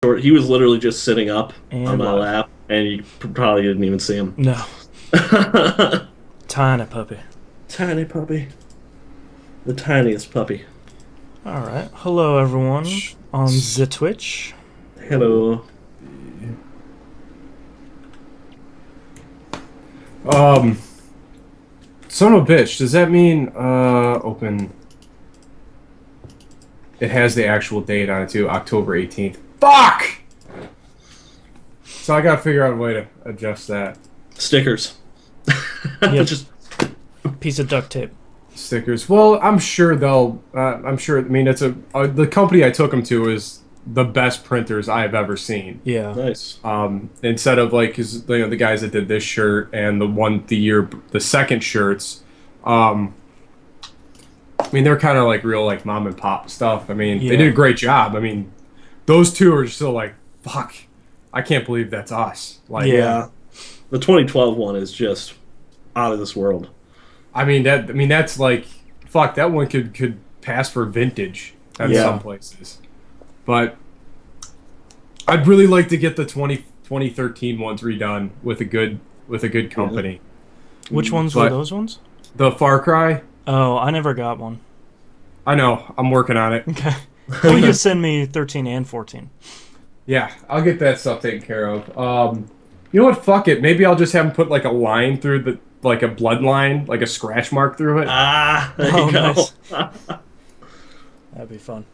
short. He was literally just sitting up And on my live. lap, and you probably didn't even see him. No. Tiny puppy. Tiny puppy. The tiniest puppy. Alright. Hello, everyone on the Twitch. Hello. Son of a bitch, does that mean, open... It has the actual date on it, too, October 18th. Fuck! So I gotta figure out a way to adjust that. Stickers. Yep. Just Piece of duct tape. Stickers. Well, I'm sure they'll, I mean, it's the company I took them to is the best printers I've ever seen. Yeah. nice. Instead of like, 'cause, you know, the guys that did this shirt and the second shirts, I mean, they're kind of like real like mom and pop stuff. I mean, Yeah. they did a great job. I mean, those two are still like, fuck, I can't believe that's us. Like, Yeah. The 2012 one is just out of this world. I mean that's like, fuck, that one could pass for vintage at Yeah. some places. But I'd really like to get the 2013 ones redone with a good company. Which ones were But- those ones? The Far Cry, Oh, I never got one. I know, I'm working on it. Okay. Well, you send me 13 and 14. Yeah, I'll get that stuff taken care of. You know what? Fuck it. Maybe I'll just have him put like a line through like a blood line, like a scratch mark through it. There Oh, you go. nice. That'd be fun.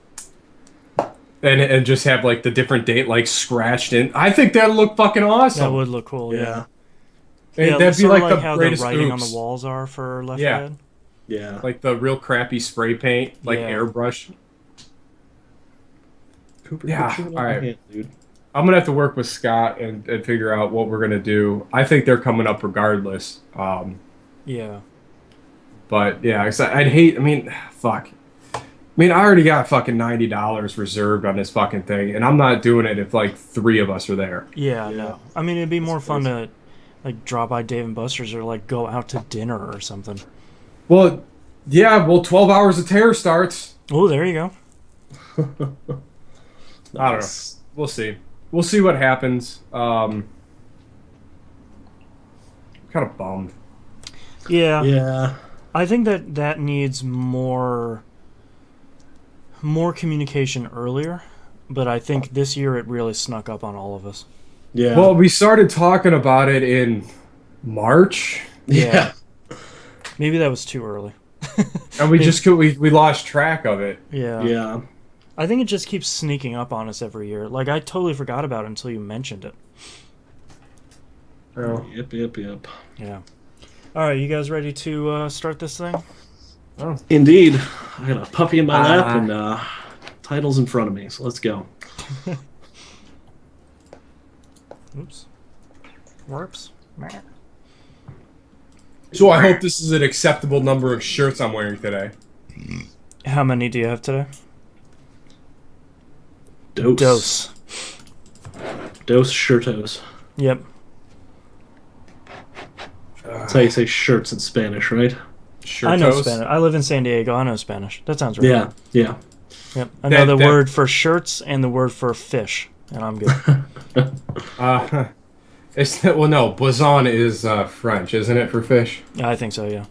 And just have like the different date like scratched in. I think that'd look fucking awesome. That would look cool, yeah. And Yeah, that'd be sort of like the how greatest the writing oops. on the walls are for Left Yeah. 4 Dead. Yeah. Like the real crappy spray paint, like Yeah. airbrush. Cooper, Yeah, put you in all my right. hand, dude. I'm gonna have to work with Scott and figure out what we're gonna do. I think they're coming up regardless. Yeah. But yeah, I'd hate. I mean, fuck. I mean, I already got fucking $90 reserved on this fucking thing, and I'm not doing it if like 3 of us are there. Yeah, Yeah. no. I mean, it'd be more fun crazy. to, like, drop by Dave and Buster's or, like, go out to dinner or something. Well, yeah. Well, 12 hours of terror starts. Oh, there you go. I don't know. We'll see. We'll see what happens. I'm kind of bummed. Yeah. Yeah. I think that needs more communication earlier, but I think this year it really snuck up on all of us. Yeah. Well, we started talking about it in March, yeah. Maybe that was too early. and we lost track of it. Yeah. Yeah. I think it just keeps sneaking up on us every year. Like, I totally forgot about it until you mentioned it. Oh. Yep. Yeah. All right, you guys ready to start this thing? Indeed. I got a puppy in my lap Ah. and titles in front of me, so let's go. Oops. Warps. So I hope this is an acceptable number of shirts I'm wearing today. How many do you have today? Dose. Dose shirtos. Yep. That's how you say shirts in Spanish, right? Shirtos. I know Spanish. I live in San Diego. I know Spanish. That sounds right. Yeah. Yeah. Yep. I know the that- word for shirts and the word for fish, and I'm good. Well, no, poisson is French, isn't it, for fish? Yeah, I think so, yeah.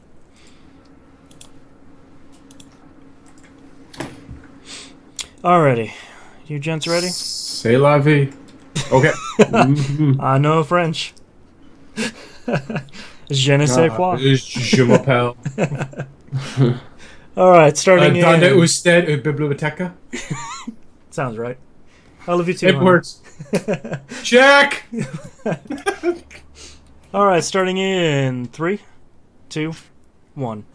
Alrighty. You gents ready? C'est la vie. Okay. I know French. Je ne sais quoi. Je m'appelle. Alright, starting Donde in... usted biblioteca? Sounds right. I love you too, It honey. works. Check! Alright, starting in 3, 2, 1.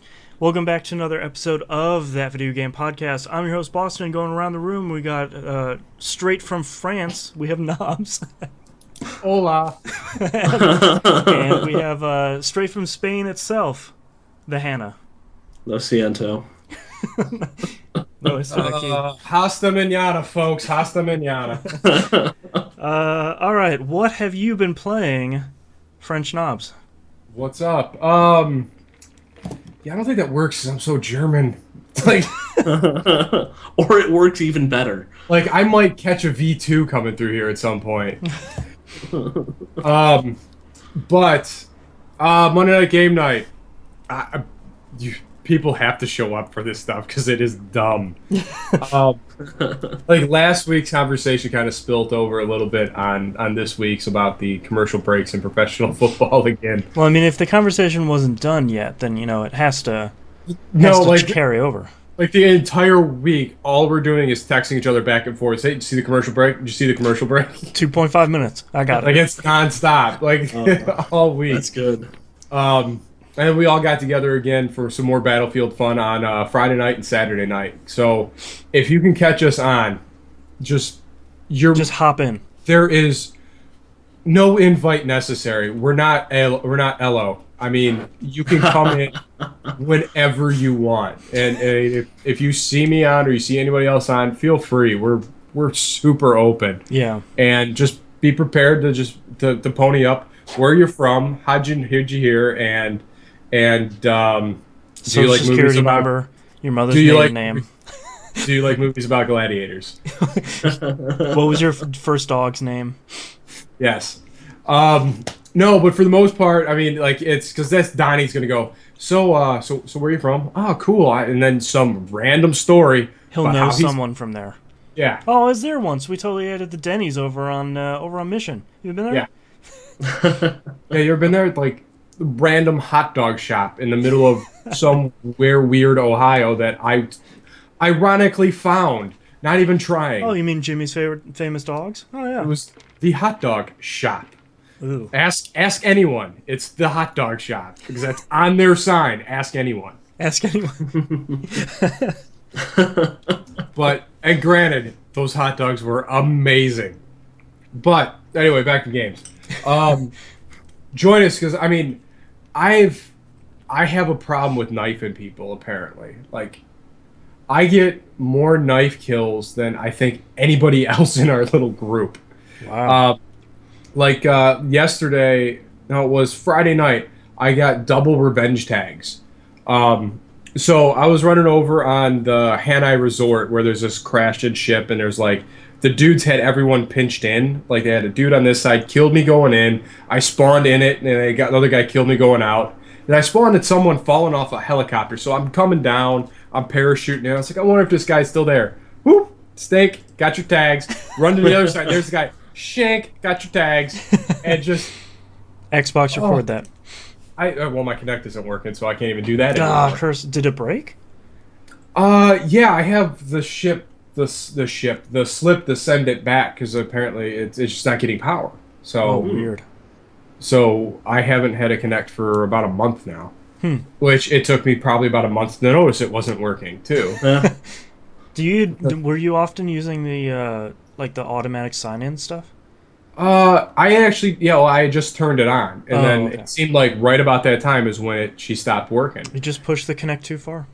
Welcome back to another episode of That Video Game Podcast. I'm your host, Boston. Going around the room, we got straight from France, we have Knobs. Hola. And we have straight from Spain itself, the Hannah. Lo siento. No, it's not Hasta mañana, folks. Hasta mañana. Alright, what have you been playing, French Knobs? What's up? Yeah, I don't think that works 'cause I'm so German. It's like, Or it works even better. Like I might catch a V2 coming through here at some point. um, but Monday Night Game Night. People have to show up for this stuff because it is dumb. um, like last week's conversation kind of spilt over a little bit on this week's about the commercial breaks in professional football again. Well, I mean, if the conversation wasn't done yet, then it has to carry over. Like the entire week, all we're doing is texting each other back and forth. Hey, did you see the commercial break? Did you see the commercial break? 2.5 minutes. I got it. Like it's nonstop, like all week. That's good. And we all got together again for some more Battlefield fun on Friday night and Saturday night. So if you can catch us on, just hop in. There is no invite necessary. We're not LO. I mean, you can come in whenever you want. And if you see me on or you see anybody else on, feel free. We're super open. Yeah. And just be prepared to pony up where you're from, how'd you hear, and do you like movies about your mother's maiden name? Do you like movies about gladiators? What was your first dog's name? Yes. No, but for the most part, I mean, like it's because that's Donnie's gonna go. So where are you from? Oh, cool. And then some random story. He'll know someone from there. Yeah. Oh, I was there once. We totally ate at the Denny's over on Mission. You been there? Yeah. Yeah, you ever been there? Like random hot dog shop in the middle of somewhere weird Ohio that I ironically found. Not even trying. Oh, you mean Jimmy's famous dogs? Oh yeah. It was the hot dog shop. Ooh. Ask anyone. It's the hot dog shop because that's on their sign. Ask anyone. Ask anyone. And granted, those hot dogs were amazing. But anyway, back to games. Join us because I mean, I have a problem with knifing people. Apparently, like I get more knife kills than I think anybody else in our little group. Wow. Yesterday, no, it was Friday night. I got double revenge tags. So I was running over on the Hanai Resort where there's this crashed-in ship, and there's like the dudes had everyone pinched in. Like they had a dude on this side killed me going in. I spawned in it, and they got another guy killed me going out. And I spawned at someone falling off a helicopter. So I'm coming down. I'm parachuting in. I was like, I wonder if this guy's still there. Whoop! Snake, got your tags. Run to the other side. There's the guy. Shank, got your tags. And just Xbox record that. Well, my Kinect isn't working, so I can't even do that anymore. Curse! Did it break? Yeah, I have the slip to send it back because apparently it's just not getting power. So weird. So I haven't had a Kinect for about a month now, which it took me probably about a month to notice it wasn't working too. Were you often using the the automatic sign-in stuff? I just turned it on, and it seemed like right about that time is when she stopped working. You just pushed the Kinect too far.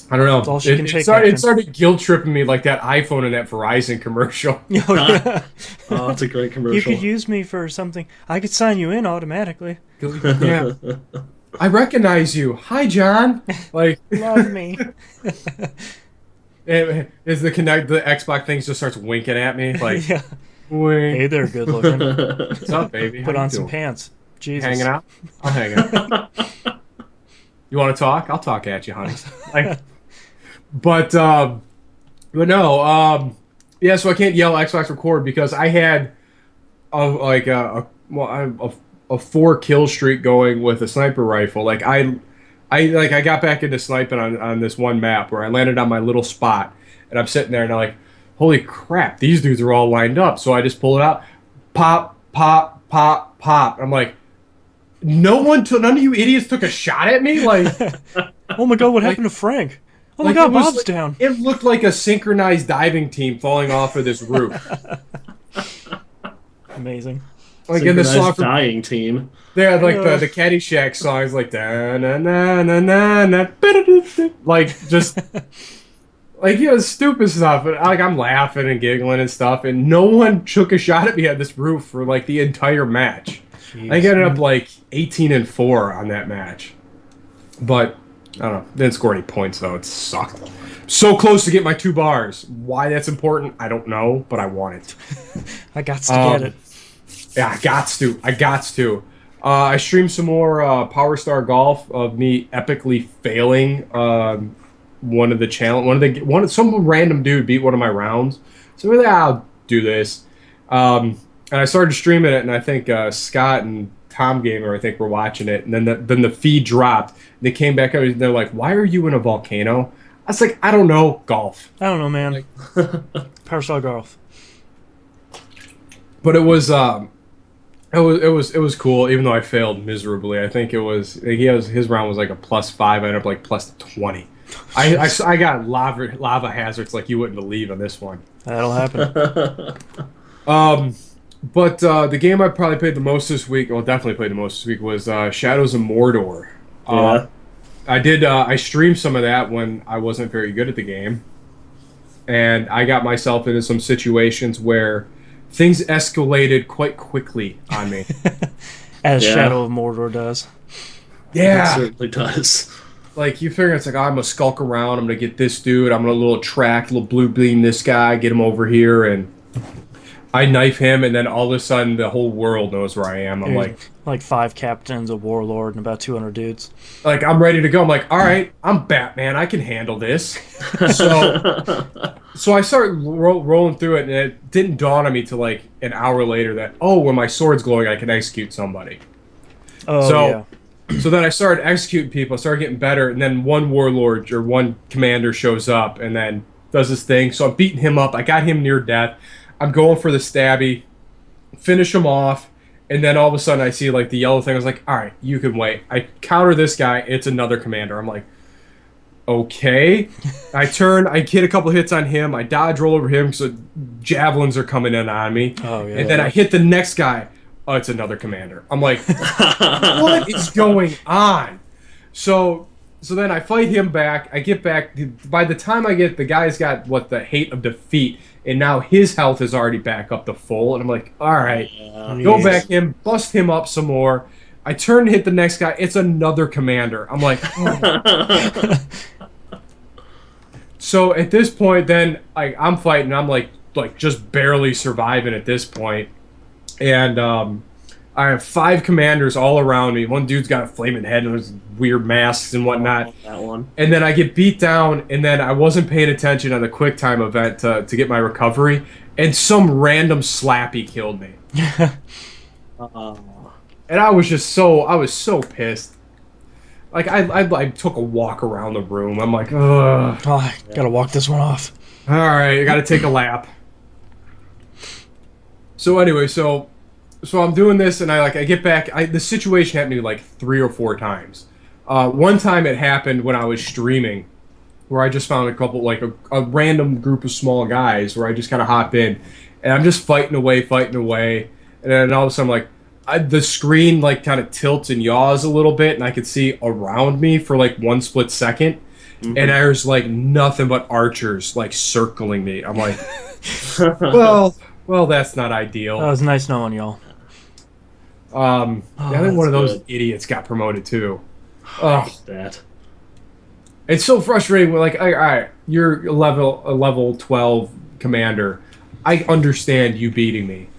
I don't know. That's all she can take. It started guilt tripping me like that iPhone and that Verizon commercial. Oh, yeah. Oh, that's a great commercial. You could use me for something. I could sign you in automatically. Yeah. I recognize you. Hi, John. Like, love me. Is the Xbox thing just starts winking at me like, yeah. Wink. Hey there, good looking. What's up, baby? Put on some pants. Jesus. Hanging out? I'm hanging out. You want to talk? I'll talk at you, honey. But no. Yeah, so I can't yell Xbox record because I had a 4 kill streak going with a sniper rifle. Like I got back into sniping on this one map where I landed on my little spot, and I'm sitting there and I'm like, holy crap, these dudes are all lined up. So I just pull it out, pop, pop, pop, pop. I'm like, none of you idiots took a shot at me. Like, oh my god, what happened to Frank? Oh my god, Bob's down. It looked like a synchronized diving team falling off of this roof. Amazing. Like in the song from dying team. Yeah, like the Caddyshack songs, like da na na na na na, like just like stupid stuff. And like I'm laughing and giggling and stuff, and no one took a shot at me at this roof for like the entire match. Jeez. I ended up like 18-4 on that match, but I don't know. Didn't score any points though. It sucked. So close to get my 2 bars. Why that's important, I don't know, but I want it. I got to get it. Yeah, I got to. I streamed some more Power Star Golf of me epically failing one of the challenge. Some random dude beat one of my rounds. So really, I'll do this. And I started streaming it, and I think Scott and Tom Gamer, I think, were watching it. And then the feed dropped. They came back up, and they're like, "Why are you in a volcano?" I was like, "I don't know, golf." I don't know, man. Power Star Golf. But it was cool, even though I failed miserably. I think his round was like a +5. I ended up like +20. I got lava hazards like you wouldn't believe on this one. That'll happen. But the game I probably played the most this week, well, definitely played the most this week, was Shadows of Mordor. Yeah. I streamed some of that when I wasn't very good at the game, and I got myself into some situations where things escalated quite quickly on me. As Shadow of Mordor does. Yeah. It certainly does. Like, you figure it's like, I'm going to skulk around, I'm going to get this dude, I'm going to little blue beam this guy, get him over here, and I knife him, and then all of a sudden the whole world knows where I am. I'm like 5 captains, a warlord, and about 200 dudes. Like, I'm ready to go. I'm like, all right, I'm Batman, I can handle this. So I started rolling through it, and it didn't dawn on me till like an hour later that, when my sword's glowing, I can execute somebody. Oh, So then I started executing people, I started getting better, and then one warlord or one commander shows up and then does this thing. So I'm beating him up. I got him near death. I'm going for the stabby, finish him off, and then all of a sudden I see like the yellow thing. I was like, all right, you can wait. I counter this guy. It's another commander. I'm like, okay. I get a couple hits on him. I dodge, roll over him, so javelins are coming in on me. Oh, yeah. And then I hit the next guy. Oh, it's another commander. I'm like, what is going on? So then I fight him back. I get back. By the time the guy's got the hate of defeat, and now his health is already back up to full. And I'm like, all right, go back in, bust him up some more. I turn to hit the next guy. It's another commander. I'm like, oh. So at this point, then I'm fighting. I'm like just barely surviving at this point. And I have 5 commanders all around me. One dude's got a flaming head and there's weird masks and whatnot. That one. And then I get beat down, and then I wasn't paying attention on the quick time event to get my recovery, and some random slappy killed me. And I was so pissed. Like I took a walk around the room. I'm like, ugh. Oh, I gotta walk this one off. All right, I gotta take a lap. So anyway, so I'm doing this, and I get back. The situation happened to me like 3 or 4 times. One time it happened when I was streaming, where I just found a couple, like a random group of small guys, where I just kind of hop in, and I'm just fighting away, and then all of a sudden, like, the screen like kind of tilts and yaws a little bit, and I could see around me for like 1 split second, and there's like nothing but archers like circling me. I'm like, well, that's not ideal. That was nice knowing y'all. I think one of those idiots got promoted too. Oh, that. It's so frustrating. We're like, all right, you're a level 12 commander. I understand you beating me.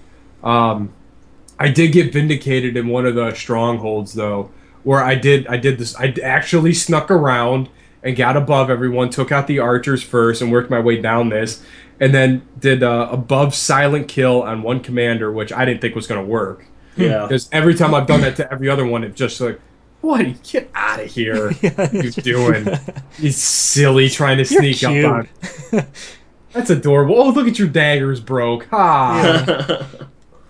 I did get vindicated in one of the strongholds though, where I did this. I actually snuck around and got above everyone, took out the archers first, and worked my way down this, and then did above silent kill on one commander, which I didn't think was going to work. Yeah. Because every time I've done that to every other one, it's just like, what? Get out of here. What are you doing? You silly trying to sneak up on. That's adorable. Oh, look at your daggers broke. Ha. Yeah.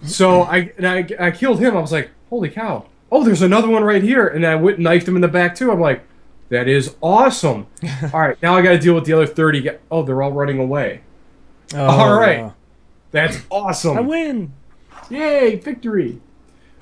So I killed him. I was like, holy cow. Oh, there's another one right here. And I went and knifed him in the back too. I'm like, that is awesome. All right, now I got to deal with the other 30. Oh, they're all running away. Oh, all right. That's awesome. I win. Yay, victory.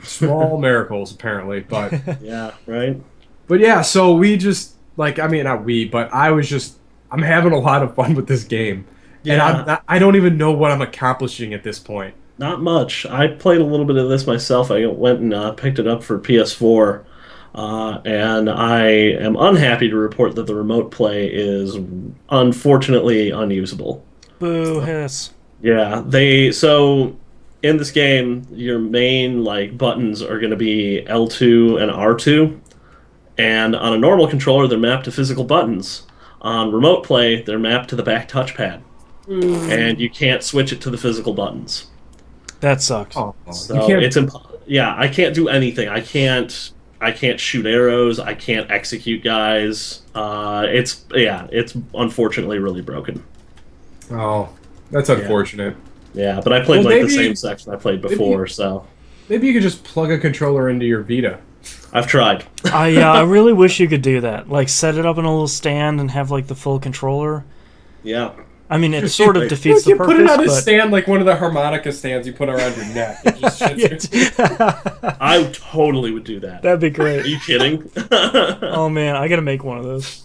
Small miracles, apparently, but yeah, right. But yeah, so we just not we, but I'm having a lot of fun with this game, and I don't even know what I'm accomplishing at this point. Not much. I played a little bit of this myself. I went and picked it up for PS4 And I am unhappy to report that the remote play is unfortunately unusable. Boo hiss. Yeah, they so in this game, your main like buttons are going to be L2 and R2, and on a normal controller, they're mapped to physical buttons. On remote play, they're mapped to the back touchpad, and you can't switch it to the physical buttons. That sucks. Oh, So yeah, I can't do anything. I can't shoot arrows. I can't execute guys. It's unfortunately really broken. oh, that's unfortunate. Yeah, but I played Well, like the maybe- same section I played before, so Maybe you could just plug a controller into your Vita. I've tried. I really wish you could do that. Like, set it up in a little stand and have like the full controller. Yeah. I mean, it sort of Like, defeats the you purpose. put it on a but... stand like one of the harmonica stands you put around your neck. It just shits I totally would do that. That'd be Are great. you kidding? Oh man, I gotta make one of those.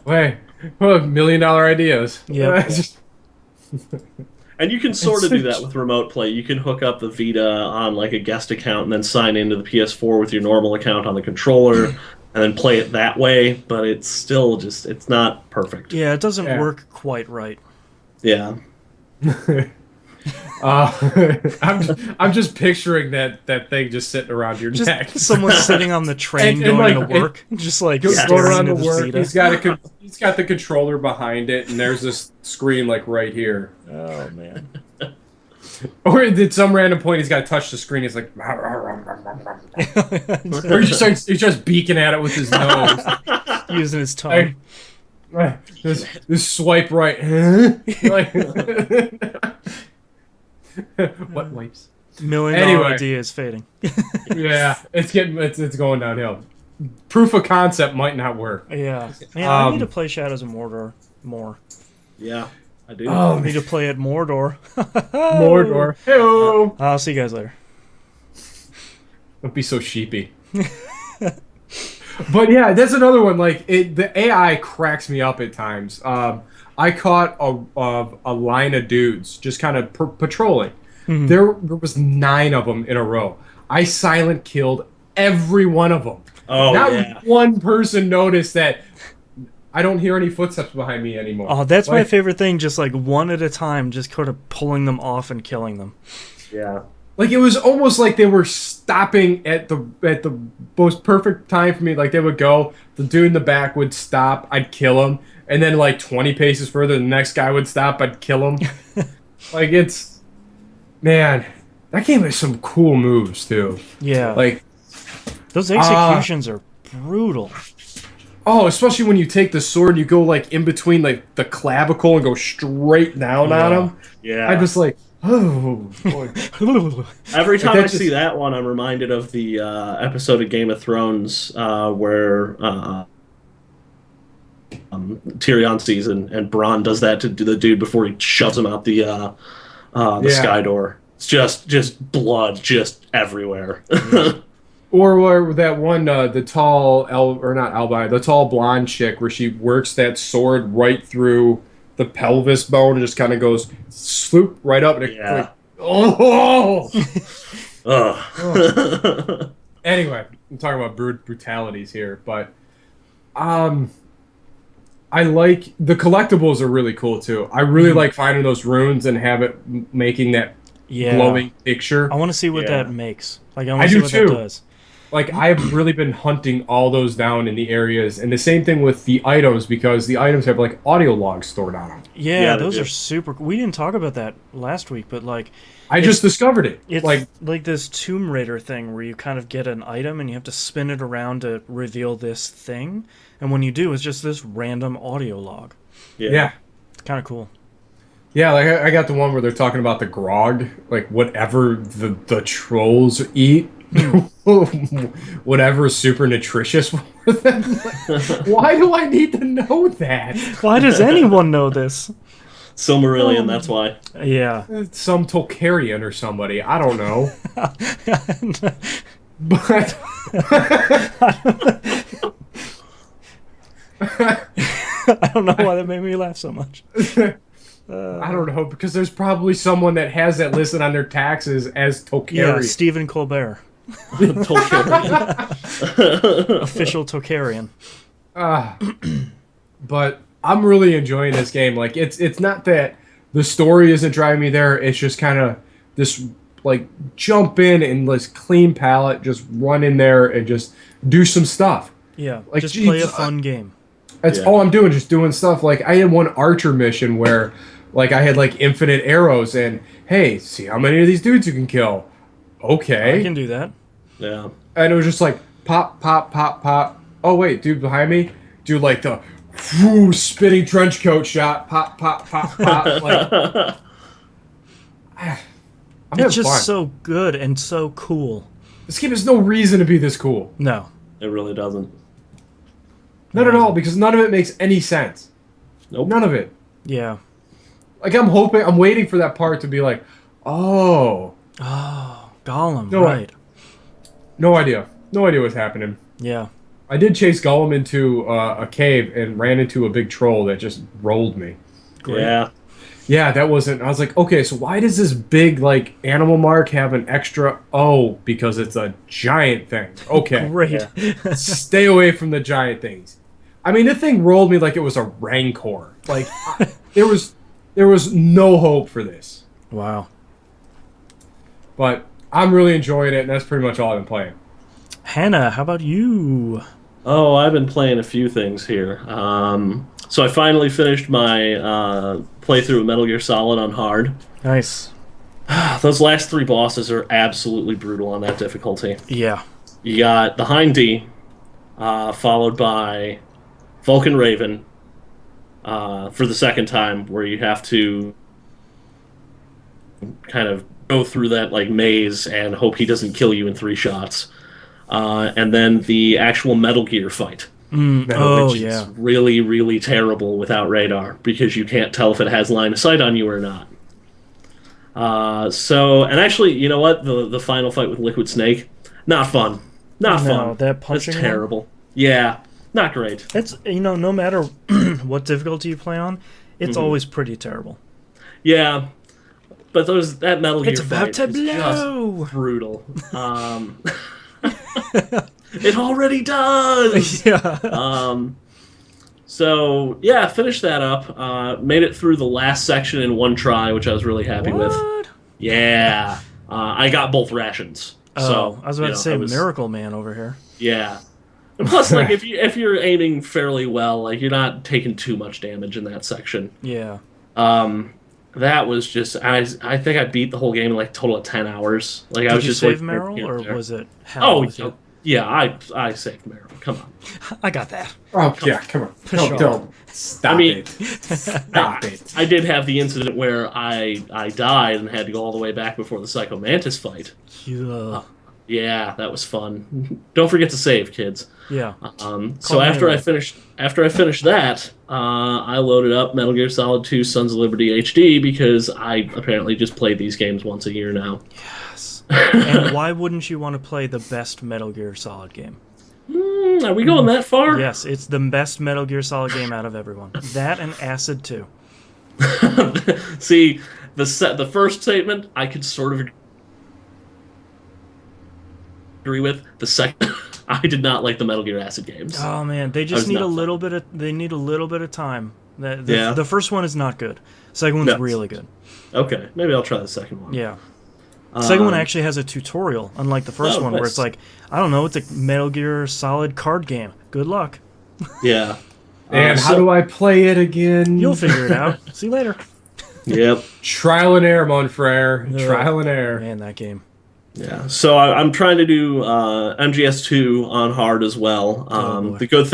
Wait, $1 million ideas. Yep. And you can sort of do It's that with remote play. You can hook up the Vita on like a guest account and then sign into the PS4 with your normal account on the controller and then play it that way, but it's still just it's not perfect. Yeah, it doesn't Yeah. work quite right. Yeah. I'm just picturing that thing just sitting around your Just neck. someone sitting on the train And, going like, to work, just like Going staring around into to the work. Vita. He's got the controller behind it, and there's this screen like right here. Oh man. Or at some random point, he's got to touch the screen. He's like, or he's just beaking at it with his nose. Using his tongue. This swipe right. Like, what wipes? $1 million idea is fading. Yeah, it's going downhill. Proof of concept might not work. Yeah. Man, I need to play Shadows of Mordor more. Yeah, I do. I need to play at Mordor. Mordor. Hey-o. I'll see you guys later. Don't be so sheepy. But yeah, that's another one. Like the AI cracks me up at times. I caught a line of dudes just kind of patrolling. Mm-hmm. There was 9 of them in a row. I silent killed every one of them. Oh, Not yeah. one person noticed that I don't hear any footsteps behind me anymore. Oh, that's my Like, favorite thing. Just like one at a time, just kind of pulling them off and killing them. Yeah. Like it was almost like they were stopping at the most perfect time for me. Like they would go, the dude in the back would stop, I'd kill him, and then like 20 paces further, the next guy would stop, I'd kill him. Like man, that game has some cool moves too. Yeah. Like those executions are brutal. oh, especially when you take the sword, and you go like in between like the clavicle and go straight down on him. Yeah. I'm just like, oh boy. Every time Like, I that see that one, I'm reminded of the episode of Game of Thrones where Tyrion sees and Bronn does that to the dude before he shoves him out the sky door. It's just blood just everywhere. Or that one, the tall the tall blonde chick, where she works that sword right through the pelvis bone and just kind of goes swoop right up. And Yeah. like, oh. Ugh. Anyway, I'm talking about brutalities here, but I like the collectibles are really cool too. I really like finding those runes and have it making that Yeah. glowing picture. I want to see what Yeah. that makes. Like, I I want to see do what too. that does. Like I've really been hunting all those down in the areas, and the same thing with the items, because the items have like audio logs stored on them. Yeah, Yeah, they those do. are super. We didn't talk about that last week, but like, I just discovered it. it's Like like this Tomb Raider thing where you kind of get an item and you have to spin it around to reveal this thing, and when you do, it's just this random audio log. yeah. It's kind of cool. Yeah, like I got the one where they're talking about the grog, like whatever the trolls eat, whatever is super nutritious for them. Like, why do I need to know that? Why does anyone know this? Silmarillion, that's why. Yeah. It's some Tolkarian or somebody, I don't know. But I don't know why that made me laugh so much. I don't know, because there's probably someone that has that listed on their taxes as Yeah, Tolkarian. Stephen Colbert. Tolkien. Official Tokarian. But I'm really enjoying this game. Like it's not that the story isn't driving me there. It's just kind of this like jump in and this clean palette, just run in there and just do some stuff. Yeah, Like, just geez, play a fun game. That's Yeah. all I'm doing, just doing stuff. Like I had one archer mission where like I had like infinite arrows and hey, see how many of these dudes you can kill. Okay. I can do that. Yeah. And it was just like pop, pop, pop, pop. Oh wait, dude behind me, do like the whoo, spitting trench coat shot. Pop, pop, pop, pop. Like I'm having It's just fun. so good and so cool. This game has no reason to be this cool. No. It really doesn't. Not at all, because none of it makes any sense. Nope. None of it. Yeah. Like I'm waiting for that part to be like, oh, Oh, Gollum, No, right. no idea. No idea what's happening. Yeah. I did chase Gollum into a cave and ran into a big troll that just rolled me. Great. Yeah. Yeah, that wasn't. I was like, okay, so why does this big like animal mark have an extra O? Because it's a giant thing. Okay, Great. stay away from the giant things. I mean, the thing rolled me like it was a Rancor. Like there was no hope for this. Wow. But I'm really enjoying it, and that's pretty much all I've been playing. Hannah, how about you? Oh, I've been playing a few things here. So I finally finished my playthrough of Metal Gear Solid on hard. Nice. Those last three bosses are absolutely brutal on that difficulty. Yeah. You got the Hind D, followed by Vulcan Raven for the second time, where you have to kind of go through that like maze and hope he doesn't kill you in 3 shots. And then the actual Metal Gear fight. Oh, Which yeah. is really, really terrible without radar because you can't tell if it has line of sight on you or not. And actually, you know what? The final fight with Liquid Snake, not fun. Not No, fun. that punching That's one? terrible. Yeah, not great. It's, no matter what difficulty you play on, it's Mm-hmm. always pretty terrible. Yeah, but that Metal Gear It's about fight to is blow. just brutal. It already does. Yeah. So yeah, finished that up. Made it through the last section in one try, which I was really happy with. What? Yeah, I got both rations. Oh, So I was about to say I was- Miracle Man over here. Yeah, and plus, like if you're aiming fairly well, like you're not taking too much damage in that section. Yeah. That was just I think I beat the whole game in like a total of 10 hours. Like I Did was you just save like, Meryl, here or and there. was it hell Oh with you? yeah, I saved Meryl. Come on. I got that. Oh yeah, come on. sure. Don't. Stop I mean- it. Stop it. I did have the incident where I died and had to go all the way back before the Psycho Mantis fight. Yeah. Yeah, that was fun. Don't forget to save, kids. Yeah. So me after I later. finished that, I loaded up Metal Gear Solid 2: Sons of Liberty HD because I apparently just play these games once a year now. Yes. And why wouldn't you want to play the best Metal Gear Solid game? Are we going that far? Yes, it's the best Metal Gear Solid game out of everyone. That and Acid 2. See, the first statement I could sort of agree with. The second, I did not like the Metal Gear Acid games. Oh man, they was just need not a fun. little bit of time. Yeah. The first one is not good. Second one's Yes. really good. Okay, maybe I'll try the second one. Yeah. Second one Um, actually has a tutorial, unlike the first Oh, one, where nice. it's like, I don't know, it's a Metal Gear Solid card game. Good luck. Yeah. And how do I play it again? You'll figure it out. See you later. Yep. Trial and error, mon frere. Trial and error. Man, that game. Yeah, so I'm trying to do MGS2 on hard as well. boy. The good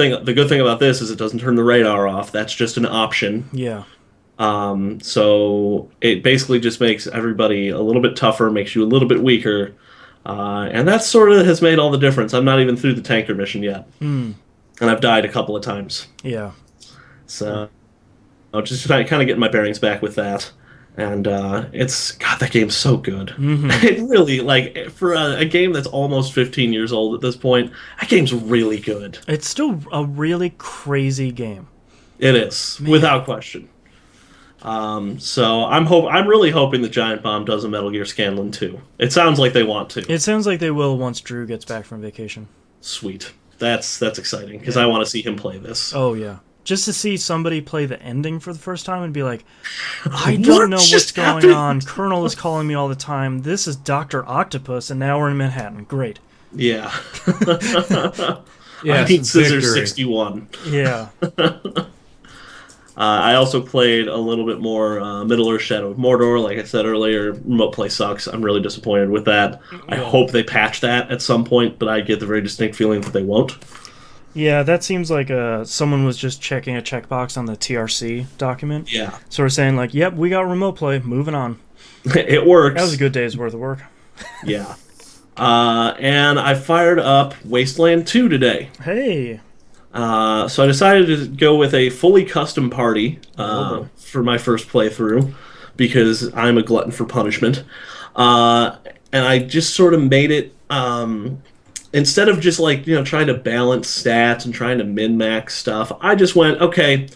thing about this is it doesn't turn the radar off. That's just an option. Yeah. So it basically just makes everybody a little bit tougher, makes you a little bit weaker, and that sort of has made all the difference. I'm not even through the tanker mission yet, and I've died a couple of times. Yeah. So I'm just kind of getting my bearings back with that. And that game's so good. It really, like, for a game that's almost 15 years old at this point, that game's really good. It's still a really crazy game. It is, without question. So I'm really hoping the Giant Bomb does a Metal Gear Scanlan 2. It sounds like they want to. It sounds like they will once Drew gets back from vacation. Sweet. That's exciting because I want to see him play this. Oh yeah. Just to see somebody play the ending for the first time and be like, I don't know what's going on. Colonel is calling me all the time. This is Dr. Octopus, and now we're in Manhattan. Great. Yeah. Yeah, I need Scissors 61. Yeah. I also played a little bit more Middle-earth Shadow of Mordor. Like I said earlier, remote play sucks. I'm really disappointed with that. I hope they patch that at some point, but I get the very distinct feeling that they won't. Yeah, that seems like someone was just checking a checkbox on the TRC document. Yeah. So we're saying, like, yep, we got remote play. Moving on. It works. That was a good day's worth of work. Yeah. And I fired up Wasteland 2 today. Hey. So I decided to go with a fully custom party for my first playthrough because I'm a glutton for punishment. And I just sort of made it... instead of just trying to balance stats and trying to min-max stuff, I just went, okay,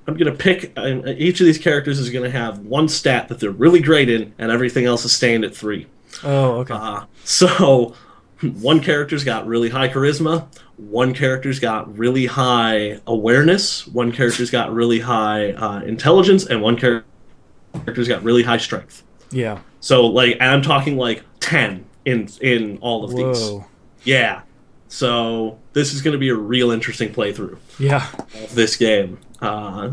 I'm going to pick, each of these characters is going to have one stat that they're really great in, and everything else is staying at 3. Oh, okay. So one character's got really high charisma, one character's got really high awareness, one character's got really high intelligence, and one character's got really high strength. Yeah. So, I'm talking 10 in all of these. Yeah. So this is going to be a real interesting playthrough. Yeah. Of this game. I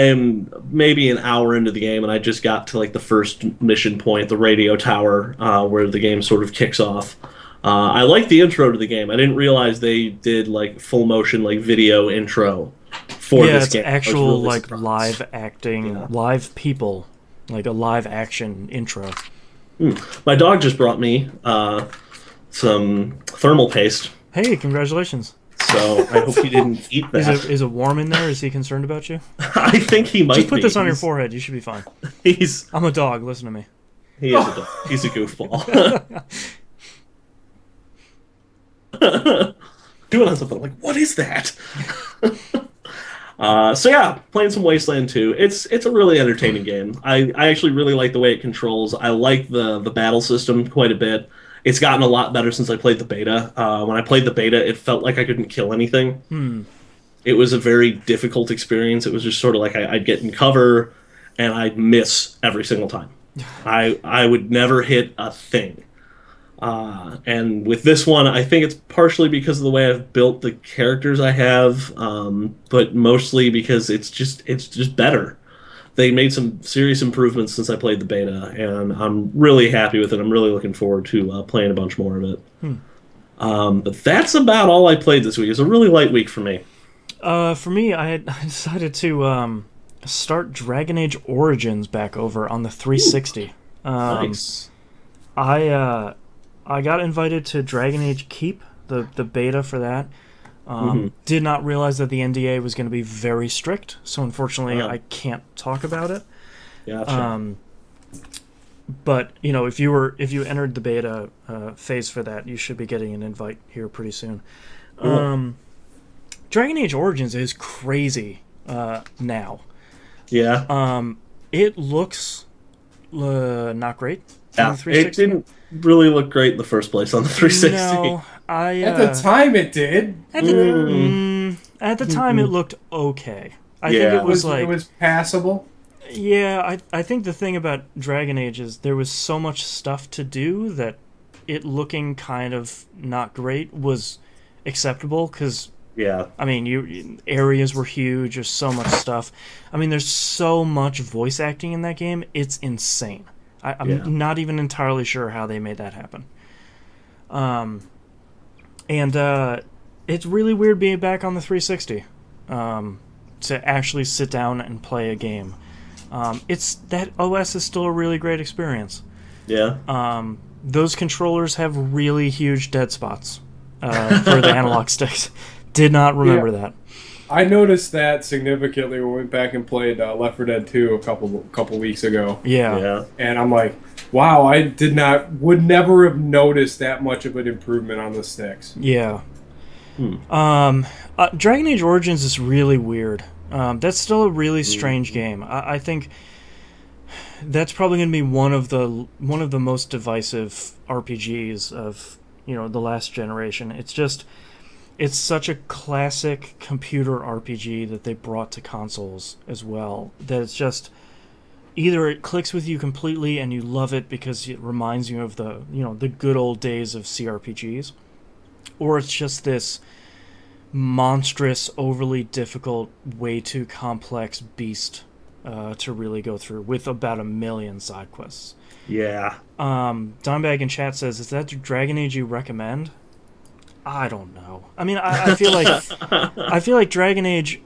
am maybe an hour into the game, and I just got to the first mission point, the radio tower, where the game sort of kicks off. I like the intro to the game. I didn't realize they did full motion video intro for this game. Yeah, it's actual really live acting, live people, a live action intro. My dog just brought me some thermal paste. Hey, congratulations. So I hope he didn't eat that. Is it warm in there? Is he concerned about you? I think he might be. Just put this on your forehead. You should be fine. I'm a dog. Listen to me. He is a dog. He's a goofball. Doing on something what is that? So yeah, playing some Wasteland 2. It's a really entertaining game. I actually really like the way it controls. I like the battle system quite a bit. It's gotten a lot better since I played the beta. When I played the beta, it felt like I couldn't kill anything. It was a very difficult experience. It was just sort of I'd get in cover, and I'd miss every single time. I would never hit a thing. And with this one, I think it's partially because of the way I've built the characters I have, but mostly because it's just better. They made some serious improvements since I played the beta, and I'm really happy with it. I'm really looking forward to playing a bunch more of it. But that's about all I played this week. It was a really light week for me. For me, I decided to start Dragon Age Origins back over on the 360. Nice. I got invited to Dragon Age Keep, the beta for that. Did not realize that the NDA was going to be very strict, so unfortunately I can't talk about it. Gotcha. But if you entered the beta phase for that, you should be getting an invite here pretty soon. Dragon Age Origins is crazy now. Yeah. It looks not great. Yeah, it didn't really look great in the first place on the 360. No, at the time it did. At the time it looked okay. I think it was it was passable. Yeah, I think the thing about Dragon Age is there was so much stuff to do that it looking kind of not great was acceptable because areas were huge. There's so much stuff. There's so much voice acting in that game. It's insane. I'm not even entirely sure how they made that happen. It's really weird being back on the 360 to actually sit down and play a game. That OS is still a really great experience. Yeah. Those controllers have really huge dead spots for the analog sticks. Did not remember that. I noticed that significantly when we went back and played Left 4 Dead 2 a couple weeks ago. Yeah. And I'm like, wow, I would never have noticed that much of an improvement on the sticks. Yeah. Dragon Age Origins is really weird. That's still a really strange game. I think that's probably going to be one of the most divisive RPGs of the last generation. It's such a classic computer RPG that they brought to consoles as well, that it's just either it clicks with you completely and you love it because it reminds you of the good old days of CRPGs, or it's just this monstrous, overly difficult, way too complex beast to really go through with about 1,000,000 side quests. Yeah. Dimebag in chat says, "Is that Dragon Age you recommend?" I don't know. I mean, I feel like I feel like Dragon Age.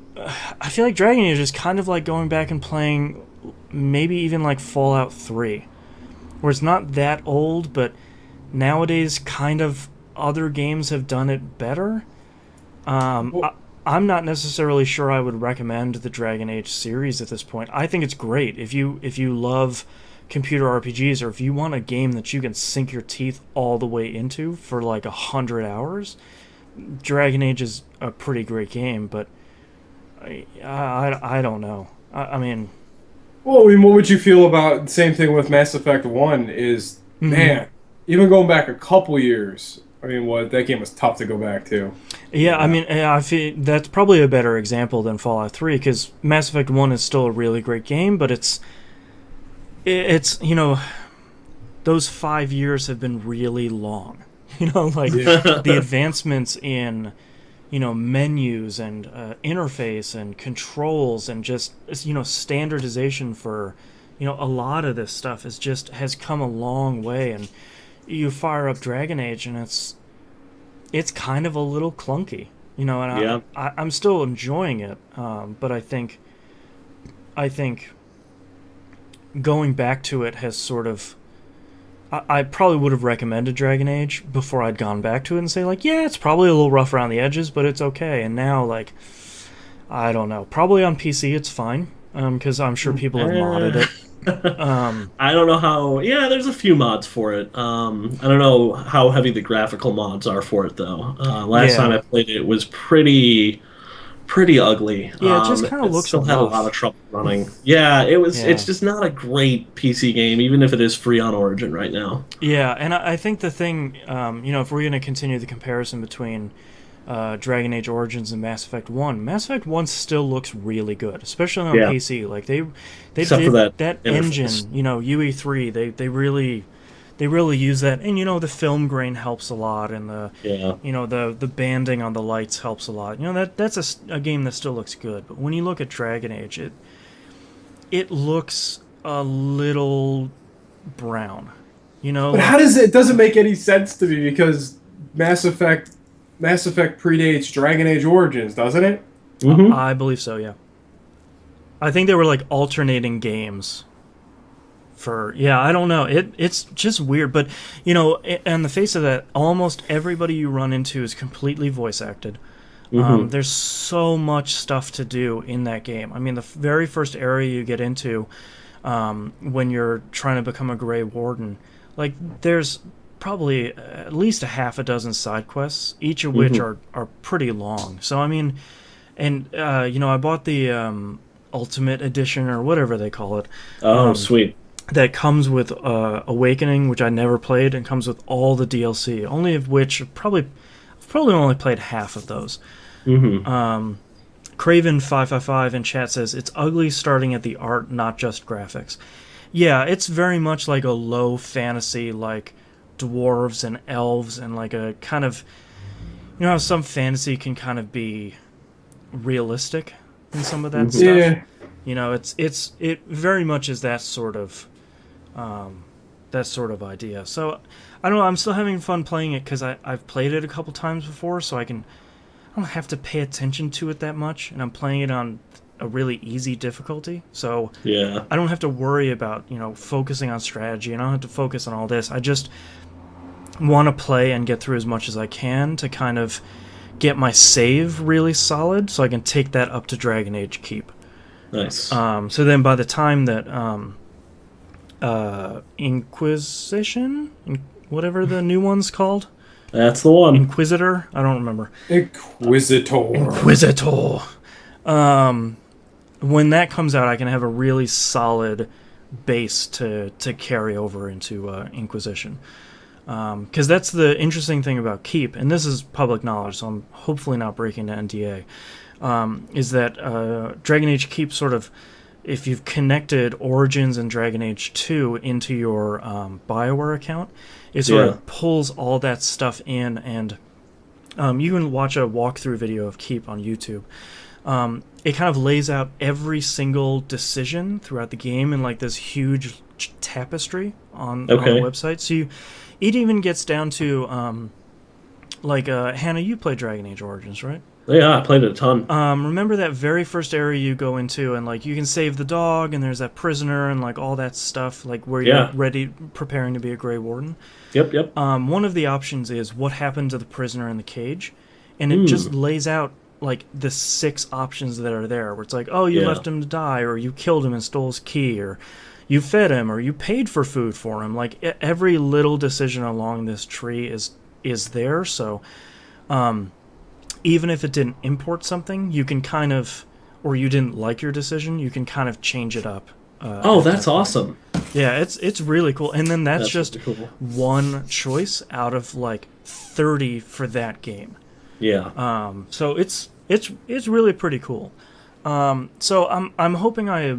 I feel like Dragon Age is kind of like going back and playing maybe even like Fallout 3, where it's not that old, but nowadays kind of other games have done it better. I'm not necessarily sure I would recommend the Dragon Age series at this point. I think it's great if you love computer RPGs, or if you want a game that you can sink your teeth all the way into for like 100 hours. Dragon Age is a pretty great game, but I don't know. I mean, Well, I mean, what would you feel about the same thing with Mass Effect 1 is, man, even going back a couple years, I mean, that game was tough to go back to. yeah, I mean, I feel that's probably a better example than Fallout 3, because Mass Effect 1 is still a really great game, but it's those 5 years have been really long. The advancements in menus and interface and controls and just standardization for a lot of this stuff has come a long way. And you fire up Dragon Age and it's kind of a little clunky, and I'm still enjoying it, but I think going back to it has sort of, I probably would have recommended Dragon Age before I'd gone back to it and say, like, yeah, it's probably a little rough around the edges, but it's okay. And now, like, I don't know. Probably on PC it's fine, because I'm sure people have modded it. I don't know how. Yeah, there's a few mods for it. I don't know how heavy the graphical mods are for it, though. Last time I played it, it was pretty ugly. Yeah, it just kind of looks still had a lot of trouble running. Yeah, it was. Yeah. It's just not a great PC game, even if it is free on Origin right now. Yeah, and I think the thing, if we're going to continue the comparison between Dragon Age Origins and Mass Effect 1, Mass Effect 1 still looks really good, especially on PC. Like they Except did for that engine, UE3. They really use that, and the film grain helps a lot, and the banding on the lights helps a lot. That's a game that still looks good. But when you look at Dragon Age, it looks a little brown. But how does it doesn't make any sense to me, because Mass Effect predates Dragon Age Origins, doesn't it? Mm-hmm. I believe so. Yeah. I think they were like alternating games. I don't know. It's just weird, but in the face of that, almost everybody you run into is completely voice acted. Mm-hmm. There's so much stuff to do in that game. I mean, the very first area you get into, when you're trying to become a Grey Warden, like there's probably at least a half a dozen side quests, each of which are pretty long. So I mean, and I bought the Ultimate Edition or whatever they call it. Oh, sweet. That comes with Awakening, which I never played, and comes with all the DLC, only of which I've probably only played half of those. Mm-hmm. Craven555 in chat says, it's ugly starting at the art, not just graphics. Yeah, it's very much like a low fantasy, like dwarves and elves, and like a kind of, how some fantasy can kind of be realistic in some of that stuff. Yeah. It very much is that sort of idea. So I don't know. I'm still having fun playing it because I've played it a couple times before, so I don't have to pay attention to it that much, and I'm playing it on a really easy difficulty. So yeah, I don't have to worry about focusing on strategy, and I don't have to focus on all this. I just want to play and get through as much as I can to kind of get my save really solid, so I can take that up to Dragon Age Keep. Nice. So then by the time that Inquisition, whatever the new one's called, that's the one. Inquisitor, I don't remember. Inquisitor. when that comes out, I can have a really solid base to carry over into Inquisition. Because that's the interesting thing about Keep, and this is public knowledge, so I'm hopefully not breaking the NDA, is that Dragon Age Keep sort of, if you've connected Origins and Dragon Age 2 into your BioWare account, it sort of pulls all that stuff in, and you can watch a walkthrough video of Keep on YouTube. It kind of lays out every single decision throughout the game in like this huge tapestry on the website. So it even gets down to Hannah, you played Dragon Age Origins, right? Yeah, I played it a ton. Remember that very first area you go into, and like you can save the dog, and there's that prisoner, and like all that stuff, like where you're preparing to be a Grey Warden. Yep. One of the options is what happened to the prisoner in the cage, and it just lays out like the 6 options that are there, where it's like, oh, you left him to die, or you killed him and stole his key, or you fed him, or you paid for food for him. Like every little decision along this tree is there. So even if it didn't import something, you can kind of, or you didn't like your decision, you can kind of change it up. That's awesome. Yeah, it's really cool. And then that's just really cool. one choice out of like 30 for that game. Yeah. So it's really pretty cool. So I'm hoping I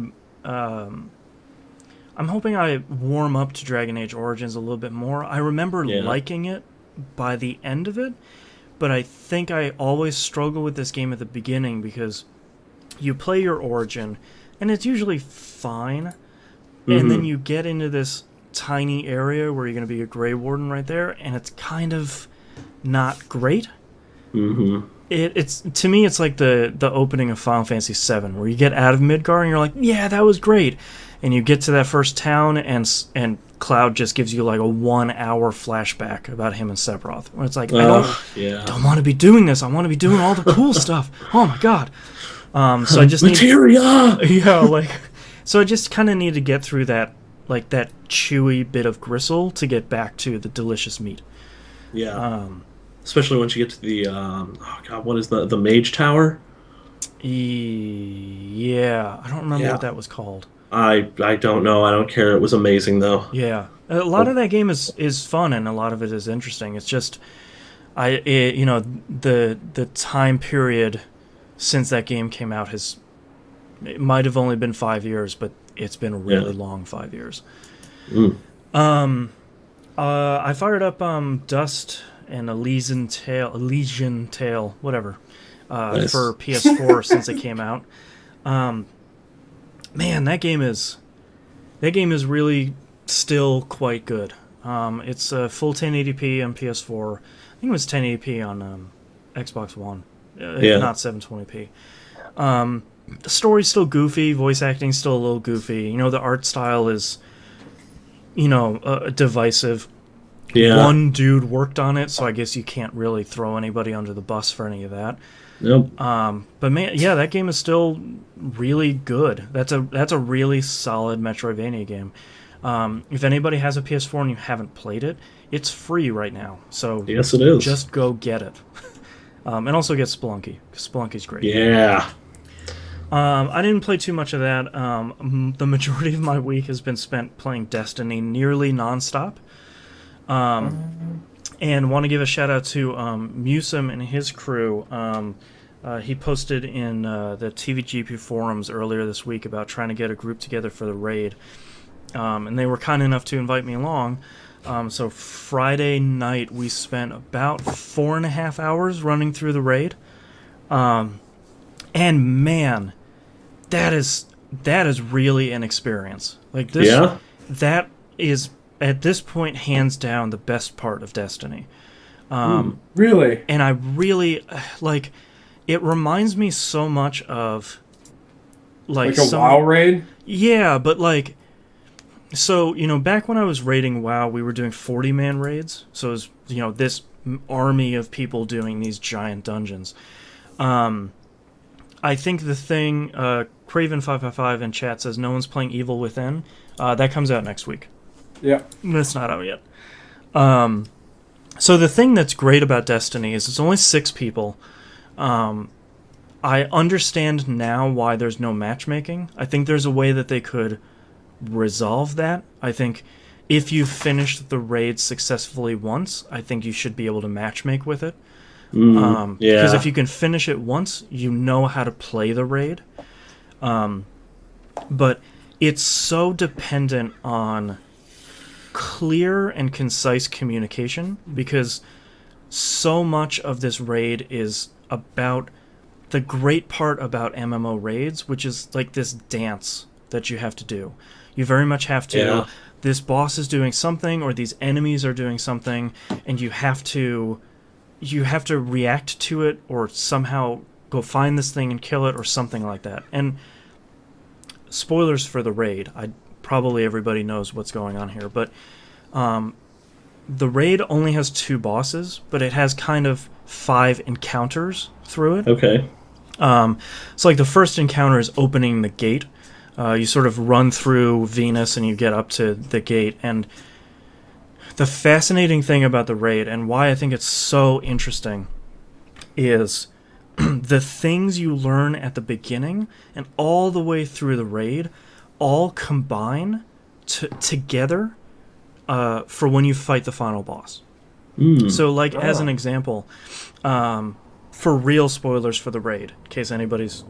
warm up to Dragon Age Origins a little bit more. I remember liking it by the end of it, but I think I always struggle with this game at the beginning because you play your Origin, and it's usually fine, and then you get into this tiny area where you're going to be a Grey Warden right there, and it's kind of not great. It's to me, it's like the opening of Final Fantasy VII, where you get out of Midgar and you're like, yeah, that was great, and you get to that first town, and Cloud just gives you like a 1-hour flashback about him and Sephiroth, where it's like, I don't want to be doing this. I want to be doing all the cool stuff. Oh my god! So I just so I just kind of need to get through that, like that chewy bit of gristle to get back to the delicious meat. Yeah. Especially once you get to the what is the Mage Tower? Yeah, I don't remember what that was called. I don't know. I don't care. It was amazing though. Yeah, a lot of that game is fun, and a lot of it is interesting. It's just the time period since that game came out it might have only been 5 years, but it's been a really long 5 years. I fired up Dust and Elysian Tale, whatever, Nice. for PS4 since it came out. Man, that game is really still quite good. It's full 1080p on PS4. I think it was 1080p on Xbox One, if not 720p. The story's still goofy, voice acting's still a little goofy. The art style is, divisive. Yeah. One dude worked on it, so I guess you can't really throw anybody under the bus for any of that. Nope. But man, yeah, that game is still really good. That's a really solid Metroidvania game. If anybody has a PS4 and you haven't played it, it's free right now. So yes, it is. Just go get it. And also get Spelunky, because Spelunky's great. Yeah. I didn't play too much of that. The majority of my week has been spent playing Destiny nearly nonstop. And want to give a shout out to Musum and his crew. He posted in the TVGP forums earlier this week about trying to get a group together for the raid. And they were kind enough to invite me along. So Friday night we spent about 4.5 hours running through the raid. And man, that is really an experience. Like this, that is at this point hands down the best part of Destiny. Really? And I really like. It reminds me so much of like a WoW raid. Yeah, but like, so back when I was raiding WoW, we were doing 40-man raids. So it was this army of people doing these giant dungeons. I think the thing, Craven555 in chat says no one's playing Evil Within. That comes out next week. Yeah. It's not out yet. So the thing that's great about Destiny is it's only 6 people. I understand now why there's no matchmaking. I think there's a way that they could resolve that. I think if you've finished the raid successfully once, I think you should be able to matchmake with it. Because if you can finish it once, you know how to play the raid. But it's so dependent on clear and concise communication, because so much of this raid is about the great part about MMO raids, which is like this dance that you have to do. You very much have to, this boss is doing something, or these enemies are doing something, and you have to react to it, or somehow go find this thing and kill it, or something like that. And spoilers for the raid, probably everybody knows what's going on here, but the raid only has 2 bosses, but it has kind of 5 encounters through it. Okay. So like the first encounter is opening the gate. You sort of run through Venus and you get up to the gate. And the fascinating thing about the raid, and why I think it's so interesting, is the things you learn at the beginning and all the way through the raid all combine together for when you fight the final boss. So like as an example, for real spoilers for the raid, in case anybody's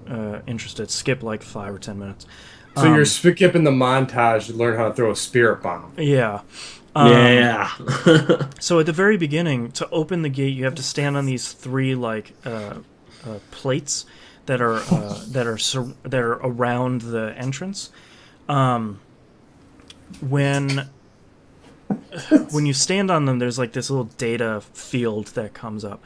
interested, skip like 5 or 10 minutes. So you're skipping the montage to learn how to throw a spirit bomb. Yeah. So at the very beginning, to open the gate, you have to stand on these 3 like plates that are around the entrance. When you stand on them, there's like this little data field that comes up.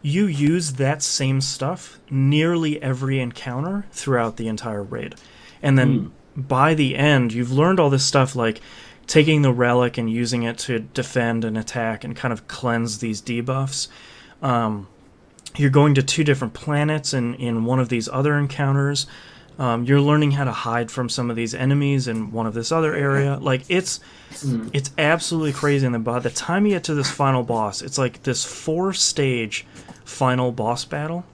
You use that same stuff nearly every encounter throughout the entire raid. And then by the end, you've learned all this stuff, like taking the relic and using it to defend and attack and kind of cleanse these debuffs. You're going to 2 different planets in one of these other encounters. You're learning how to hide from some of these enemies in one of this other area. Like, it's absolutely crazy. And then by the time you get to this final boss, it's like this 4-stage final boss battle.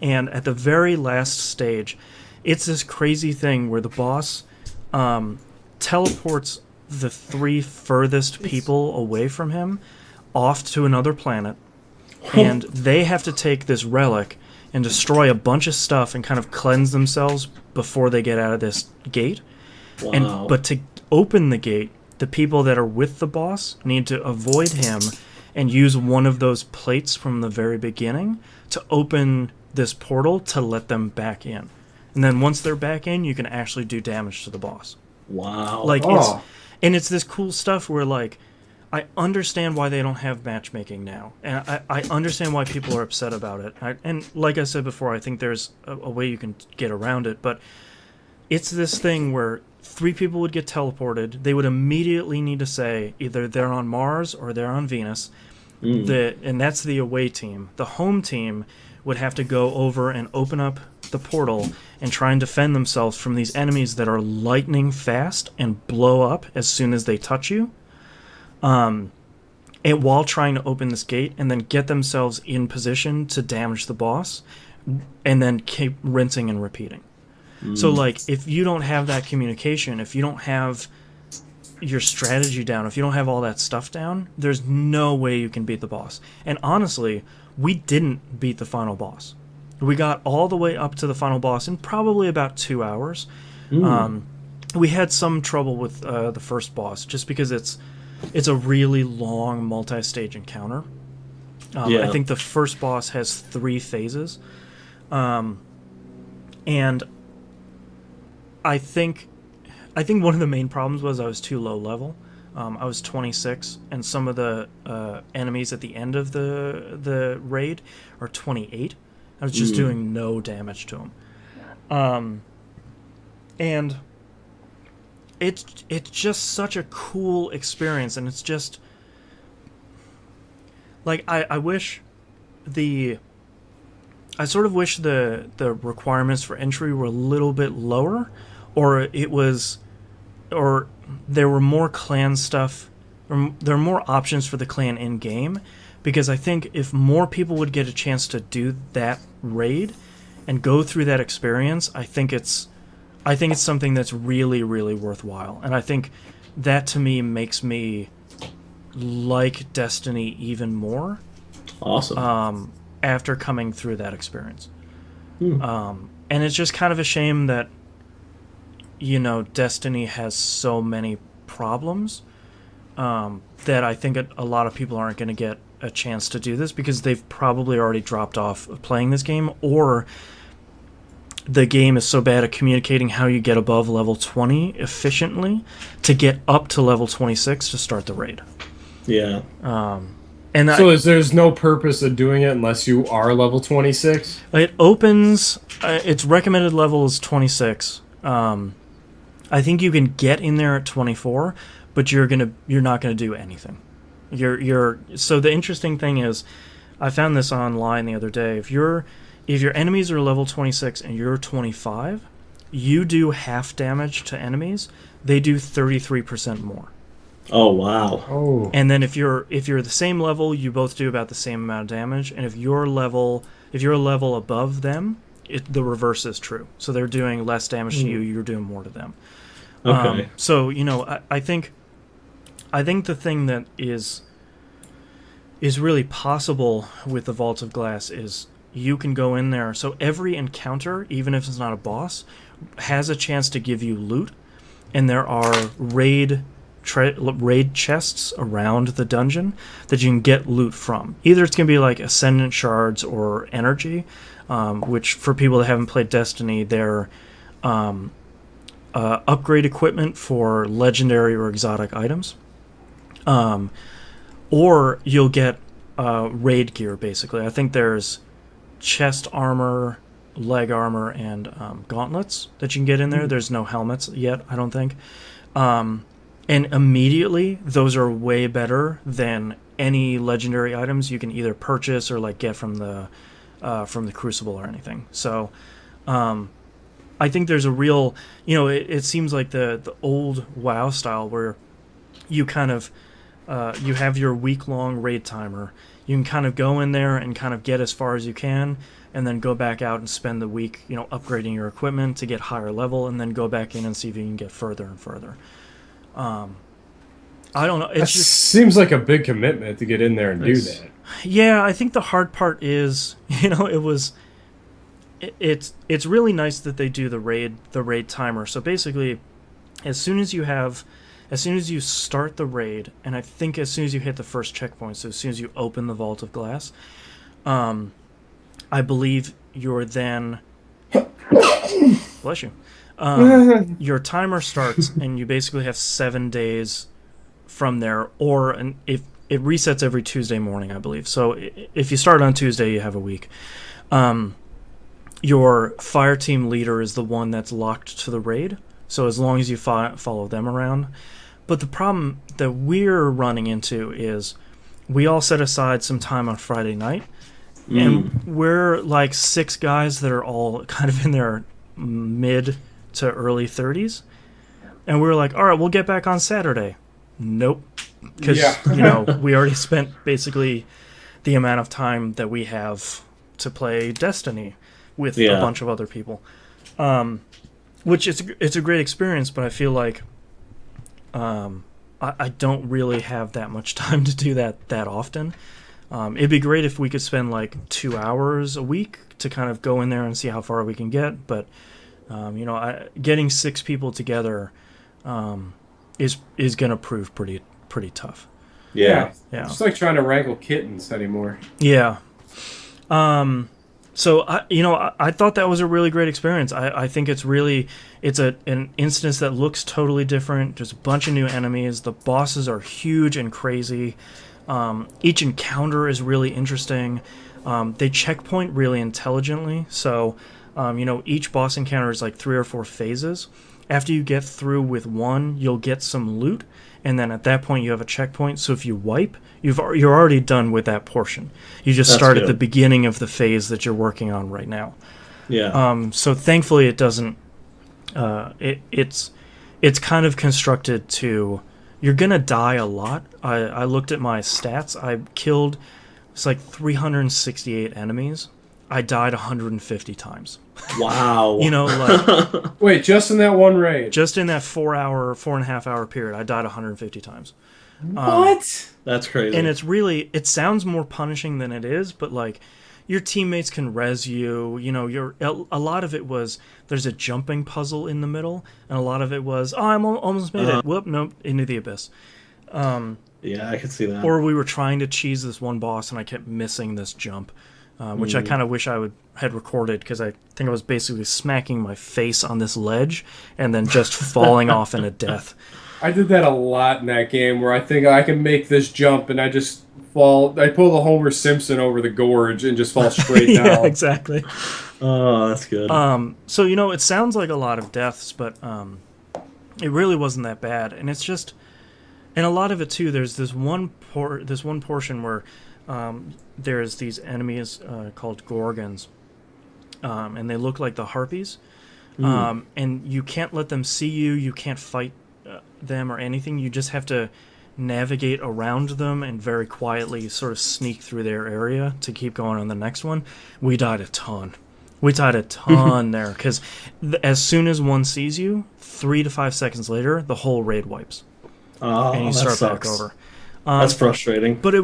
And at the very last stage, it's this crazy thing where the boss teleports the 3 furthest people away from him off to another planet. And they have to take this relic and destroy a bunch of stuff and kind of cleanse themselves before they get out of this gate. Wow. But to open the gate, the people that are with the boss need to avoid him and use one of those plates from the very beginning to open this portal to let them back in. And then once they're back in, you can actually do damage to the boss. Wow. Like it's this cool stuff where, like, I understand why they don't have matchmaking now, and I understand why people are upset about it. And like I said before, I think there's a way you can get around it, but it's this thing where 3 people would get teleported. They would immediately need to say either they're on Mars or they're on Venus, and that's the away team. The home team would have to go over and open up the portal and try and defend themselves from these enemies that are lightning fast and blow up as soon as they touch you. And while trying to open this gate, and then get themselves in position to damage the boss, and then keep rinsing and repeating. So, like, if you don't have that communication, if you don't have your strategy down, if you don't have all that stuff down, there's no way you can beat the boss. And honestly, we didn't beat the final boss. We got all the way up to the final boss in probably about 2 hours. We had some trouble with the first boss, just because it's a really long multi-stage encounter. I think the first boss has 3 phases. And I think one of the main problems was I was too low level. I was 26, and some of the enemies at the end of the raid are 28. I was just doing no damage to them. And it's just such a cool experience, and it's just like I sort of wish the requirements for entry were a little bit lower, or there were more clan stuff, or there are more options for the clan in game, because I think if more people would get a chance to do that raid, and go through that experience, I think it's something that's really, really worthwhile. And I think that to me makes me like Destiny even more. Awesome. After coming through that experience. And it's just kind of a shame that, Destiny has so many problems that I think a lot of people aren't going to get a chance to do this because they've probably already dropped off of playing this game, or the game is so bad at communicating how you get above level 20 efficiently to get up to level 26 to start the raid. Yeah. There's no purpose of doing it unless you are level 26? It opens, its recommended level is 26. I think you can get in there at 24, but you're not gonna do anything. So the interesting thing is, I found this online the other day. If your enemies are level 26 and you're 25, you do half damage to enemies. They do 33% more. Oh wow. Oh. And then if you're the same level, you both do about the same amount of damage. And if you're a level above them, the reverse is true. So they're doing less damage to you, you're doing more to them. Okay. So I think the thing that is really possible with the Vault of Glass is you can go in there. So every encounter, even if it's not a boss, has a chance to give you loot, and there are raid chests around the dungeon that you can get loot from. Either it's going to be like Ascendant Shards or Energy, which for people that haven't played Destiny, they're upgrade equipment for legendary or exotic items. Or you'll get raid gear, basically. I think there's chest armor, leg armor, and gauntlets that you can get in there. There's no helmets yet, I don't think. And immediately, those are way better than any legendary items you can either purchase or like get from the Crucible or anything. So, I think there's a real, it seems like the old WoW style where you kind of you have your week-long raid timer. You can kind of go in there and kind of get as far as you can, and then go back out and spend the week, upgrading your equipment to get higher level, and then go back in and see if you can get further and further. I don't know. It seems like a big commitment to get in there and do that. Yeah, I think the hard part is, it's really nice that they do the raid timer. So basically, as soon as you start the raid, and I think as soon as you hit the first checkpoint, so as soon as you open the Vault of Glass, I believe you're then bless you. Your timer starts, and you basically have 7 days from there, if it resets every Tuesday morning, I believe. So if you start on Tuesday, you have a week. Your fire team leader is the one that's locked to the raid. So as long as you follow them around. But the problem that we're running into is we all set aside some time on Friday night, and we're like 6 guys that are all kind of in their mid to early 30s, and we were like, all right, we'll get back on Saturday. Nope, because we already spent basically the amount of time that we have to play Destiny with a bunch of other people, which it's a great experience, but I feel like I don't really have that much time to do that often. It'd be great if we could spend like 2 hours a week to kind of go in there and see how far we can get, but getting 6 people together is going to prove pretty tough. Yeah. It's like trying to wrangle kittens anymore. Yeah. So I thought that was a really great experience. I think it's an instance that looks totally different. There's a bunch of new enemies. The bosses are huge and crazy. Each encounter is really interesting. They checkpoint really intelligently. So, each boss encounter is like 3 or 4 phases. After you get through with one, you'll get some loot, and then at that point you have a checkpoint. So if you wipe, you're already done with that portion. You just start at the beginning of the phase that you're working on right now. Yeah. So thankfully it doesn't. It's kind of constructed to. You're gonna die a lot. I looked at my stats. I killed, it's like 368 enemies, I died 150 times. Wow. You know, like Wait, just in that one raid? just in that 4.5 hour period, I died 150 times. What? That's crazy. And it sounds more punishing than it is, but like your teammates can res you. You know, a lot of it was there's a jumping puzzle in the middle, and a lot of it was almost made it. Whoop, nope, into the abyss. Yeah, I could see that. Or we were trying to cheese this one boss, and I kept missing this jump, which I kind of wish I had recorded, because I think I was basically smacking my face on this ledge and then just falling off in a death. I did that a lot in that game, where I think I can make this jump and I just fall. I pull the Homer Simpson over the gorge and just fall straight down. Yeah, exactly. Oh, that's good. So, you know, it sounds like a lot of deaths, but it really wasn't that bad. And it's just, and a lot of it too, there's this one portion where there's these enemies called Gorgons, and they look like the harpies, and you can't let them see you, you can't fight them or anything, you just have to navigate around them and very quietly sort of sneak through their area to keep going on the next one. We died a ton there, because as soon as one sees you, 3 to 5 seconds later, the whole raid wipes. Oh, And you that start sucks. back over. That's frustrating. But it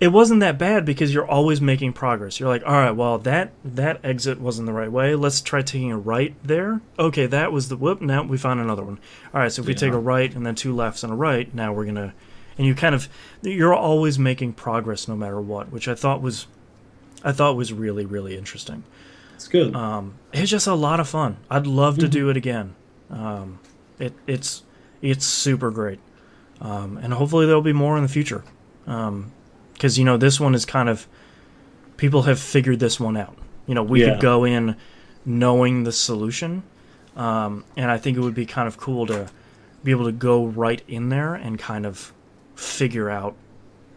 wasn't that bad, because you're always making progress. You're like, all right, well, that exit wasn't the right way. Let's try taking a right there. Okay, that was the whoop. Now we found another one. All right, so if we take a right and then 2 lefts and a right, now we're gonna, and you're always making progress no matter what, which I thought was really, really interesting. It's good. It's just a lot of fun. I'd love to do it again. It's super great. And hopefully there'll be more in the future. Because, you know, this one is kind of, people have figured this one out. You know, we could go in knowing the solution. And I think it would be kind of cool to be able to go right in there and kind of figure out,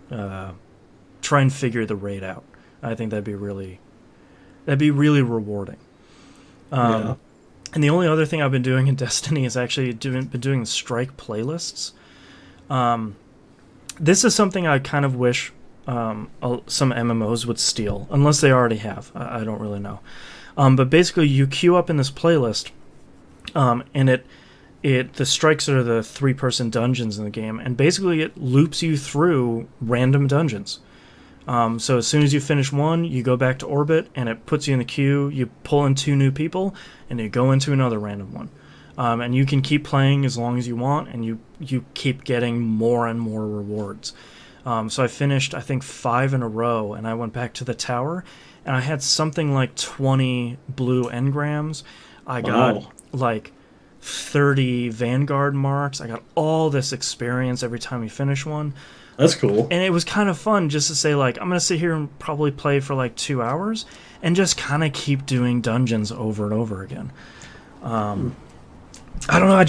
try and figure the raid out. I think that'd be really rewarding. And the only other thing I've been doing in Destiny is actually been doing the strike playlists. This is something I kind of wish some MMOs would steal, unless they already have. I don't really know. But basically, you queue up in this playlist, and the strikes are the 3-person dungeons in the game, and basically it loops you through random dungeons. So as soon as you finish one, you go back to orbit, and it puts you in the queue. You pull in 2 new people, and you go into another random one. And you can keep playing as long as you want, and you keep getting more and more rewards. So I finished, I think, 5 in a row, and I went back to the tower, and I had something like 20 blue engrams. I got like 30 Vanguard marks. I got all this experience every time you finish one. That's cool. And it was kind of fun just to say, like, I'm going to sit here and probably play for like 2 hours and just kind of keep doing dungeons over and over again. I don't know, I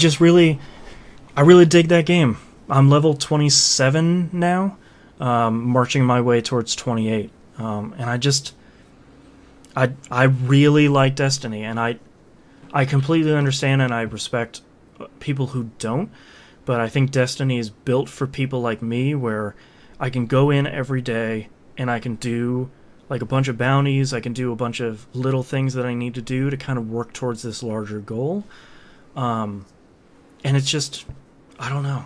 really dig that game. I'm level 27 now, marching my way towards 28. And I really like Destiny, and I completely understand and I respect people who don't, but I think Destiny is built for people like me, where I can go in every day and I can do like a bunch of bounties, I can do a bunch of little things that I need to do to kind of work towards this larger goal. And it's just, I don't know.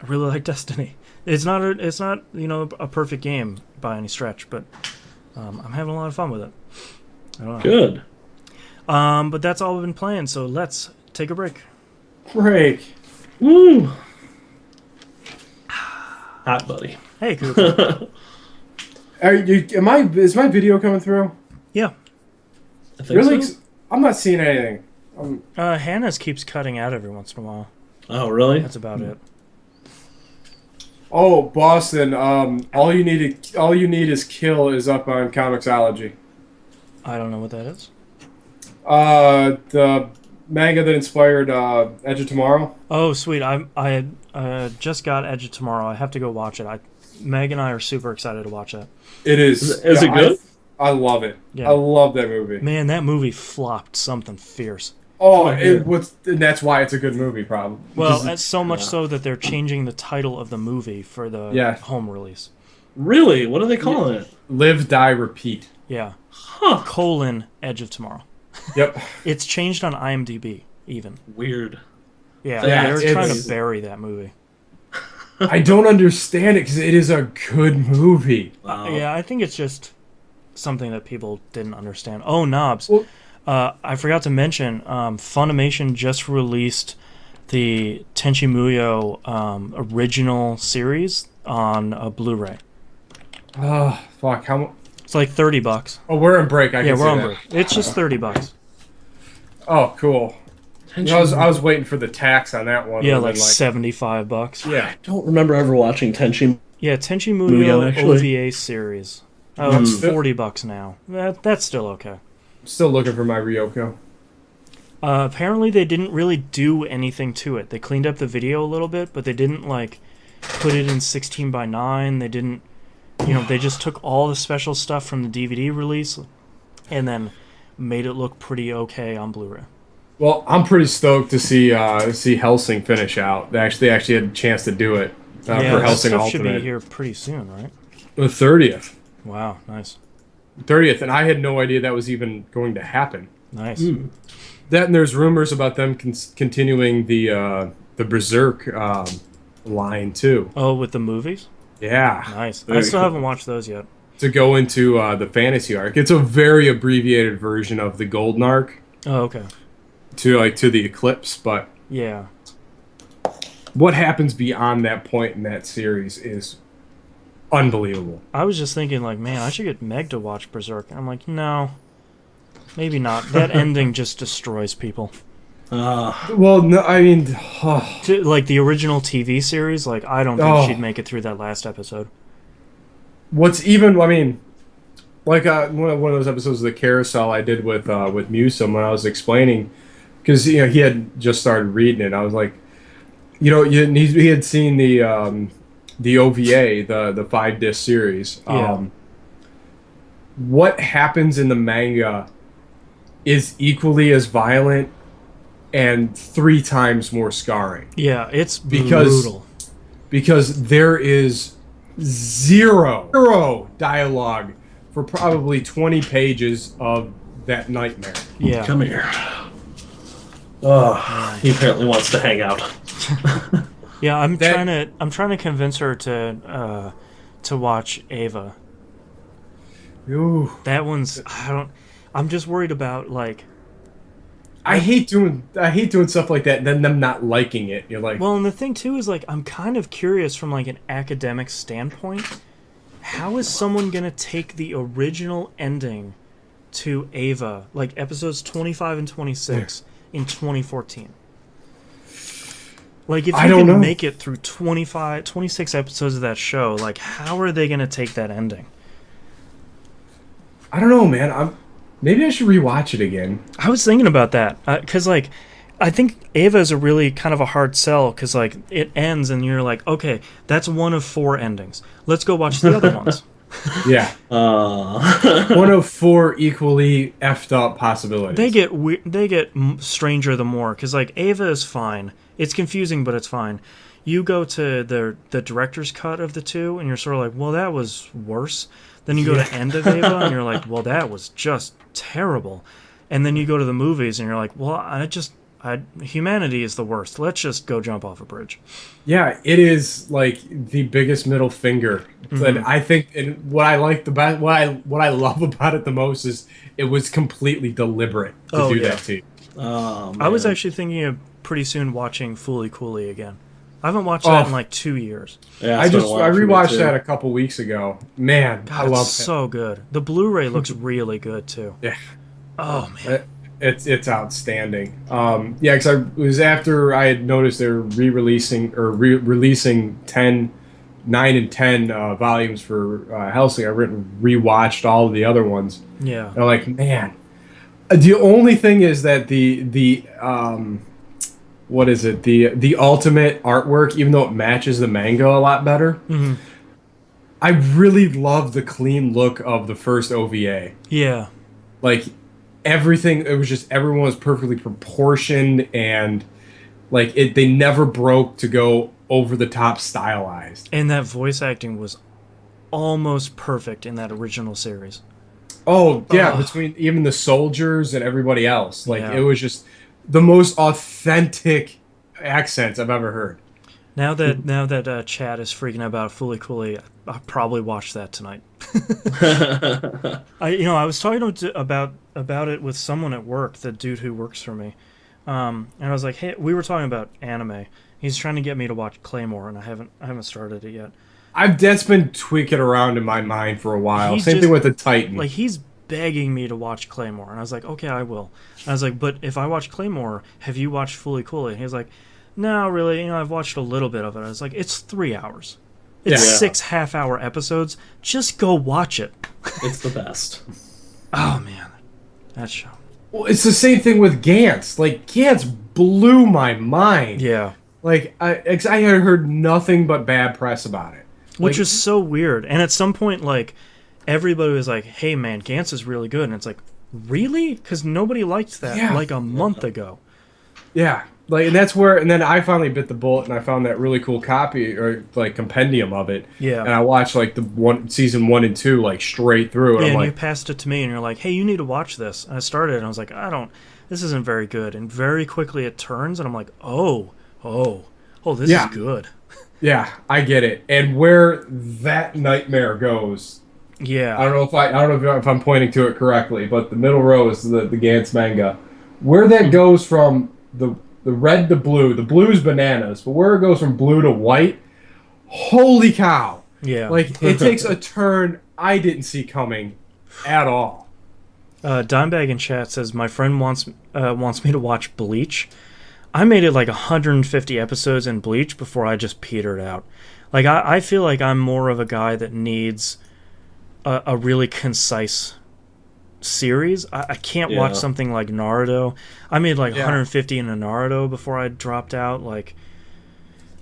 I really like Destiny. It's not a perfect game by any stretch, but I'm having a lot of fun with it. I don't know. Good. But that's all we've been playing, so let's take a break. Break. Woo. Hot buddy. Hey, Cooper. Is my video coming through? Yeah. I think Really? so. I'm not seeing anything. Hannah's keeps cutting out every once in a while. Oh, really? That's about it. Oh, Boston. All you need is kill is up on Comixology. I don't know what that is. The manga that inspired Edge of Tomorrow. Oh, sweet. I just got Edge of Tomorrow. I have to go watch it. Meg and I are super excited to watch that. It is. Is it good? I love it. Yeah. I love that movie. Man, that movie flopped something fierce. Oh, and that's why it's a good movie, probably. Well, it's so much so that they're changing the title of the movie for the home release. Really? What are they calling it? Live, Die, Repeat. Yeah. Huh. Edge of Tomorrow. Yep. It's changed on IMDb, even. Weird. Yeah, Yeah, they're trying it's- to bury that movie. I don't understand it because it is a good movie. Wow. Yeah, I think it's just something that people didn't understand. Oh, knobs. Well- I forgot to mention, Funimation just released the Tenchi Muyo original series on a Blu-ray. Oh, fuck. It's like $30. Oh, we're in break. I Yeah, can we're see on that. break. It's just $30. Oh, cool. I was waiting for the tax on that one. Yeah, It like would've $75. been yeah. I don't remember ever watching Tenchi. Yeah, Tenchi Muyo, Muyo actually. OVA series. Oh, it's Mm. $40 now. That's still okay. Still looking for my Ryoko. Apparently, they didn't really do anything to it. They cleaned up the video a little bit, but they didn't like put it in 16:9. They didn't, they just took all the special stuff from the DVD release and then made it look pretty okay on Blu-ray. Well, I'm pretty stoked to see Hellsing finish out. They actually had a chance to do it for that Hellsing stuff should be Ultimate. here pretty soon, right? The 30th. Wow, nice, 30th, and I had no idea that was even going to happen. nice. That and there's rumors about them continuing the Berserk line too. Oh, with the movies, Yeah, nice. I Very still cool. haven't watched those yet. to go into the fantasy arc. It's a very abbreviated version of the Golden Arc Oh, okay. to the Eclipse, but Yeah, what happens beyond that point in that series is unbelievable. I was just thinking, like, man, I should get Meg to watch Berserk. I'm like, no, maybe not. That ending just destroys people. Well, no, I mean, Like the original TV series, like I don't think Oh. she'd make it through that last episode. what's even? I mean, like one of those episodes of the Carousel I did with Musum when I was explaining, because he had just started reading it. I was like, he had seen the OVA, the 5-disc series. Yeah. What happens in the manga is equally as violent and 3 times more scarring. Yeah, it's Because- brutal. Because there is zero dialogue for probably 20 pages of that nightmare. Yeah, Come here. Oh, he apparently wants to hang out. yeah. I'm That- trying to convince her to watch Ava. Ooh. That one's I'm just worried about like. I hate doing stuff like that and then them not liking it. You're like, Well, and the thing too is like I'm kind of curious from like an academic standpoint. How is someone gonna take the original ending to Ava, like episodes 25 and 26, in 2014? Like, if I you don't can know. make it through 26 episodes of that show, like, how are they gonna take that ending? I don't know, man. Maybe I should rewatch it again. I was thinking about that because, like, I think Ava is a really kind of a hard sell because, like, it ends and you're like, okay, that's one of 4 endings. Let's go watch the other ones. Yeah. One of 4 equally effed up possibilities. They get stranger the more because, like, Ava is fine. It's confusing, but it's fine. You go to the director's cut of the 2, and you're sort of like, well, that was worse. Then you go to End of Ava, and you're like, well, that was just terrible. And then you go to the movies, and you're like, well, humanity is the worst. Let's just go jump off a bridge. Yeah, it is like the biggest middle finger. And I think, and what I like the best, what I love about it the most is it was completely deliberate to do that to you. Oh, man. I was actually thinking of pretty soon watching Fooly Cooley again. I haven't watched that in like 2 years. Yeah, I it's been a while for me, rewatched too. that a couple weeks ago. Man, I God, love it's it. so good. The Blu-ray looks really good too. Yeah. Oh man. It's outstanding. Yeah, because it was after I had noticed they were releasing 9 and 10 volumes for Hellsing. I rewatched all of the other ones. Yeah. And I'm like, man. The only thing is that the what is it? The ultimate artwork, even though it matches the manga a lot better, I really love the clean look of the first OVA. Yeah. Like everything, it was just everyone was perfectly proportioned and like they never broke to go over the top stylized. And that voice acting was almost perfect in that original series. Oh yeah, Ugh. between even the soldiers and everybody else, like Yeah. it was just the most authentic accents I've ever heard. Now that Chad is freaking out about Fully Cooley, I'll probably watch that tonight. I was talking about it with someone at work, the dude who works for me, and I was like, hey, we were talking about anime. He's trying to get me to watch Claymore, and I haven't started it yet. That's been tweaking around in my mind for a while. He's Same thing just with the Titan. like he's begging me to watch Claymore, and I was like, okay, I will. And I was like, but if I watch Claymore, have you watched Fully Cooley? And he was like, no, really. I've watched a little bit of it. I was like, it's 3 hours. It's Yeah. 6 half-hour episodes. Just go watch it. It's the best. Oh man, that show. Well, it's the same thing with Gantz. Like Gantz blew my mind. Yeah, Like I had heard nothing but bad press about it. which Like, was so weird. And at some point, like everybody was like, "Hey man, Gantz is really good," and it's like, really? Because nobody liked that Yeah. like a month ago. yeah. Like and that's where and then I finally bit the bullet and I found that really cool copy or like compendium of it. Yeah. And I watched like season 1 and 2 like straight through and Yeah, I'm and you like, passed it to me, and you're like, "Hey, you need to watch this." And I started, and I was like, "I don't. This isn't very good." And very quickly it turns, and I'm like, "Oh, this Yeah. is good." yeah, I get it. And where that nightmare goes, Yeah. I don't know if I'm pointing to it correctly, but the middle row is the Gantz manga. Where that goes from the red to blue, the blue's bananas, but where it goes from blue to white, holy cow. Yeah. Like it takes a turn I didn't see coming at all. Dimebag in chat says my friend wants me to watch Bleach. I made it like 150 episodes in Bleach before I just petered out. Like I feel like I'm more of a guy that needs a really concise series. I can't watch Yeah. something like Naruto. I made like Yeah. 150 in a Naruto before I dropped out. Like,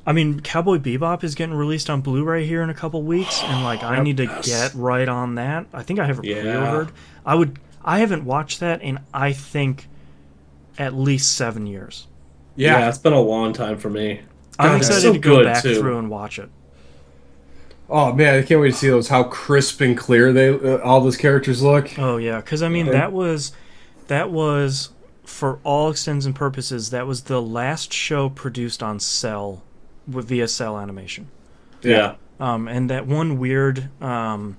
I mean, Cowboy Bebop is getting released on Blu-ray here in a couple weeks, and like I need to get right on that. I think I have it Yeah. pre-ordered. I haven't watched that in I think at least 7 years. Yeah, it's been a long time for me. I'm God, excited so to go good, back too. through and watch it. Oh man, I can't wait to see those. How crisp and clear they all those characters look. Oh yeah, because I mean that was for all extents and purposes that was the last show produced on Cell via Cell Animation. Yeah. And that one weird Perot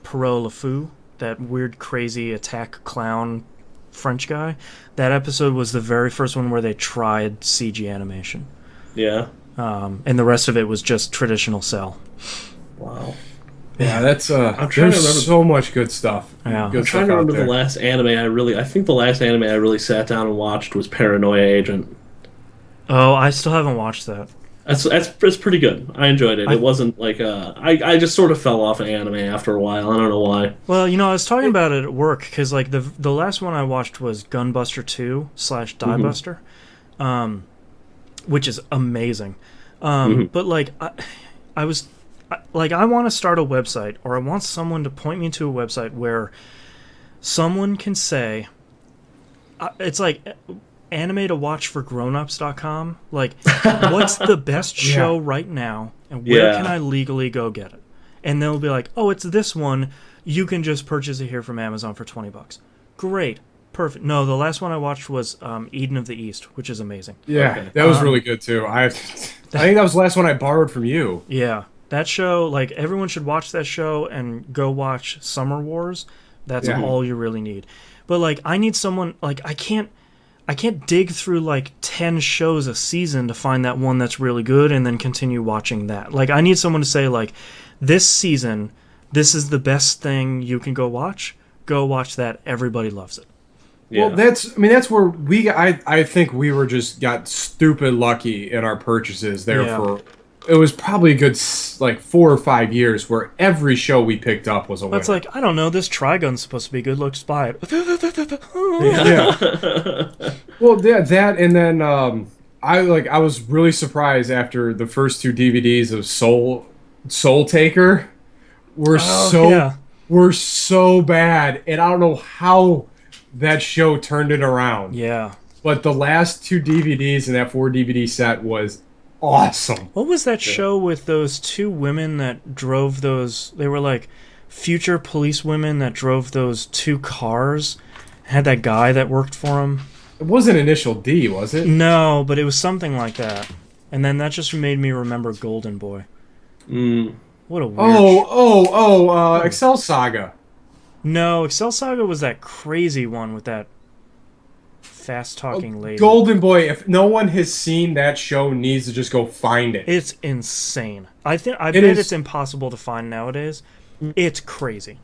LeFou, that weird crazy attack clown French guy, that episode was the very first one where they tried CG animation. Yeah. And the rest of it was just traditional Cell. Wow. Yeah, that's trying to there's remember- so much good stuff. Yeah. Good I'm trying stuff to out remember there. the last anime I think the last anime I really sat down and watched was Paranoia Agent. Oh, I still haven't watched that. It's pretty good. I enjoyed it. It wasn't like I just sort of fell off of anime after a while. I don't know why. Well, I was talking about it at work because like the last one I watched was Gunbuster 2 / Diebuster, which is amazing. But like I want to start a website, or I want someone to point me to a website where someone can say it's like anime to watch for grownups.com. Like, what's the best show right now, and where Yeah. can I legally go get it? And they'll be like, oh, it's this one. You can just purchase it here from Amazon for $20. Great. Perfect. No, the last one I watched was Eden of the East, which is amazing. Yeah, Okay. that was really good too. I think that was the last one I borrowed from you. Yeah. That show, like, everyone should watch that show and go watch Summer Wars. That's Yeah. all you really need. But, like, I need someone, like, I can't dig through, like, 10 shows a season to find that one that's really good and then continue watching that. Like, I need someone to say, like, this season, this is the best thing you can go watch. Go watch that. Everybody loves it. Yeah. Well, that's where I think we were just got stupid lucky in our purchases there Yeah. for. It was probably a good like 4 or 5 years where every show we picked up was a winner. That's like, I don't know, this Trigun's supposed to be good. Let's buy it. Yeah. Well, that and then I was really surprised after the first 2 DVDs of Soul Taker were were so bad, and I don't know how that show turned it around. Yeah. But the last 2 DVDs in that 4 DVD set was awesome. What was that show with those 2 women that drove those? They were like future police women that drove those 2 cars. Had that guy that worked for him. It wasn't Initial D, was it? No, but it was something like that. And then that just made me remember Golden Boy. What a weird... Excel Saga. No, Excel Saga was that crazy one with that fast-talking lady. Golden Boy, if no one has seen that show, needs to just go find it. It's insane. I bet it's impossible to find nowadays. It's crazy.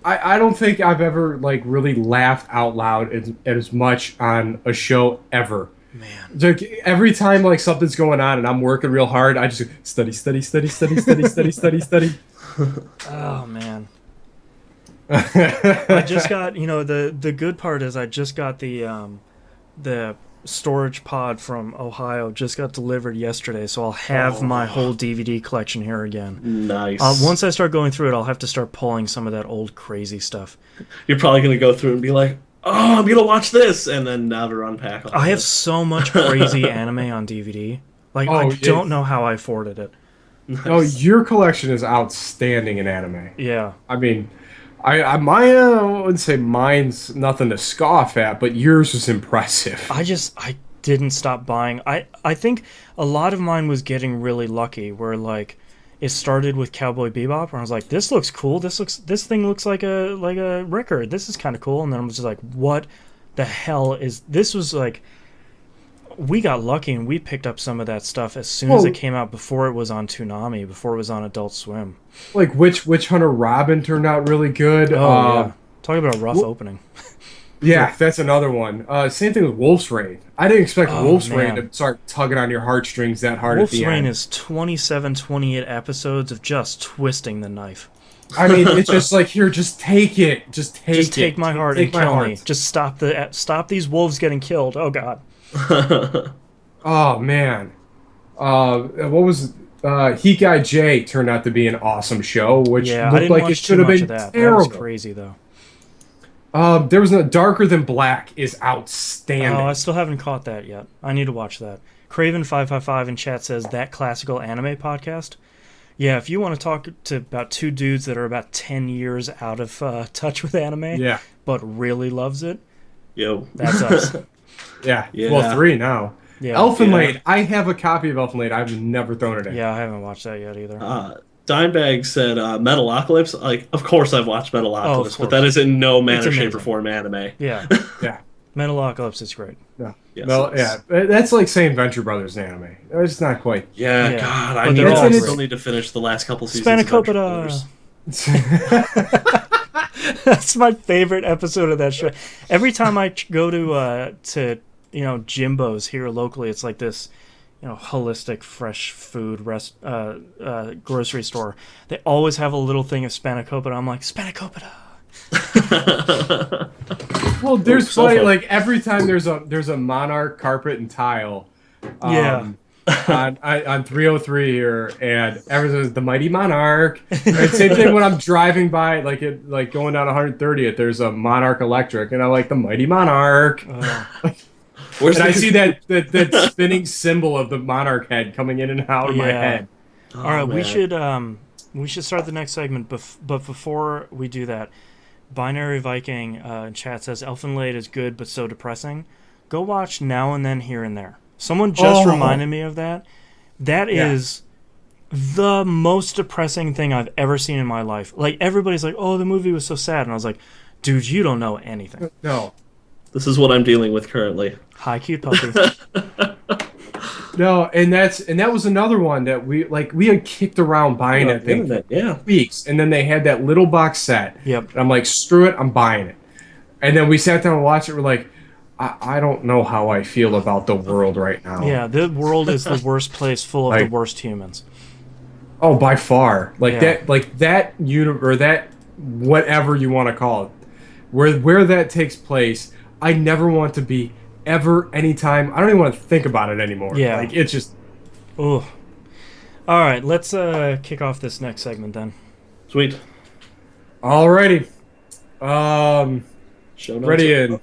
I don't think I've ever like really laughed out loud as much on a show ever. Man. Like, every time like something's going on and I'm working real hard, I just study. Oh man. I just got, the good part is I just got the storage pod from Ohio just got delivered yesterday, so I'll have my whole DVD collection here again. Nice. Once I start going through it, I'll have to start pulling some of that old crazy stuff. You're probably going to go through and be like, oh, I'm going to watch this, and then never unpack all I have this. so much crazy anime on DVD. Like, I don't know how I afforded it. Nice. Oh, your collection is outstanding in anime. Yeah. I mean, I wouldn't say mine's nothing to scoff at, but yours was impressive. I didn't stop buying. I think a lot of mine was getting really lucky, where like it started with Cowboy Bebop, where I was like, this looks cool. This thing looks like a record. This is kind of cool. And then I was just like, what the hell is this? Was like, we got lucky and we picked up some of that stuff as soon as it came out, before it was on Toonami, before it was on Adult Swim. Like Witch Hunter Robin turned out really good. Yeah. Talking about a rough opening. Yeah, that's another one. Same thing with Wolf's Rain. I didn't expect Wolf's Rain to start tugging on your heartstrings that hard Wolf's at the end. Rain is 27, 28 episodes of just twisting the knife. I mean, it's just like, here, just take it. Just take my heart and kill me. Just stop these wolves getting killed. Oh, God. Oh, man. What was... Hikai J turned out to be an awesome show, which looked like it should have been terrible. That was crazy, though. There was Darker Than Black is outstanding. Oh, I still haven't caught that yet. I need to watch that. Craven555 in chat says, that classical anime podcast. Yeah, if you want to talk to about 2 dudes that are about 10 years out of touch with anime, but really loves it, that's us. Yeah. Well, 3 now. Yeah. Elfenlied. I have a copy of Elfenlied. I've never thrown it in. Yeah, I haven't watched that yet either. Dimebag said Metalocalypse. Like, of course I've watched Metalocalypse, but that is in no manner, shape, or form anime. Yeah. Yeah. Metalocalypse is great. Yeah. Yes, well, yeah. That's like saying Venture Brothers in anime. It's not quite. Yeah. God, I still need to finish the last couple seasons of Venture Brothers. That's my favorite episode of that show. Every time I go to Jimbo's here locally, it's like this, holistic fresh food grocery store. They always have a little thing of spanakopita. I'm like, spanakopita. Well, there's funny, like every time there's a Monarch carpet and tile. On 303 here, and everyone's the Mighty Monarch. And same thing when I'm driving by, like going down 130th, there's a Monarch Electric, and I like the Mighty Monarch. And I see that spinning symbol of the Monarch head coming in and out of my head. All right, man. we should start the next segment, but before we do that, Binary Viking in chat says Elfenlied is good but so depressing. Go watch Now and Then Here and There. Someone just reminded me of that. That is the most depressing thing I've ever seen in my life. Like, everybody's like, oh, the movie was so sad. And I was like, dude, you don't know anything. No. This is what I'm dealing with currently. Hi, cute puppy. No, and that was another one that we had kicked around buying that thing for weeks. And then they had that little box set. Yep. And I'm like, screw it, I'm buying it. And then we sat down and watched it. We're like, I don't know how I feel about the world right now. Yeah, the world is the worst place, full of the worst humans. Oh, by far. That universe, or that whatever you want to call it, where that takes place, I never want to be ever, anytime. I don't even want to think about it anymore. Yeah. Like, it's just... Ooh. All right, let's kick off this next segment then. Sweet. Alrighty. Show notes ready in...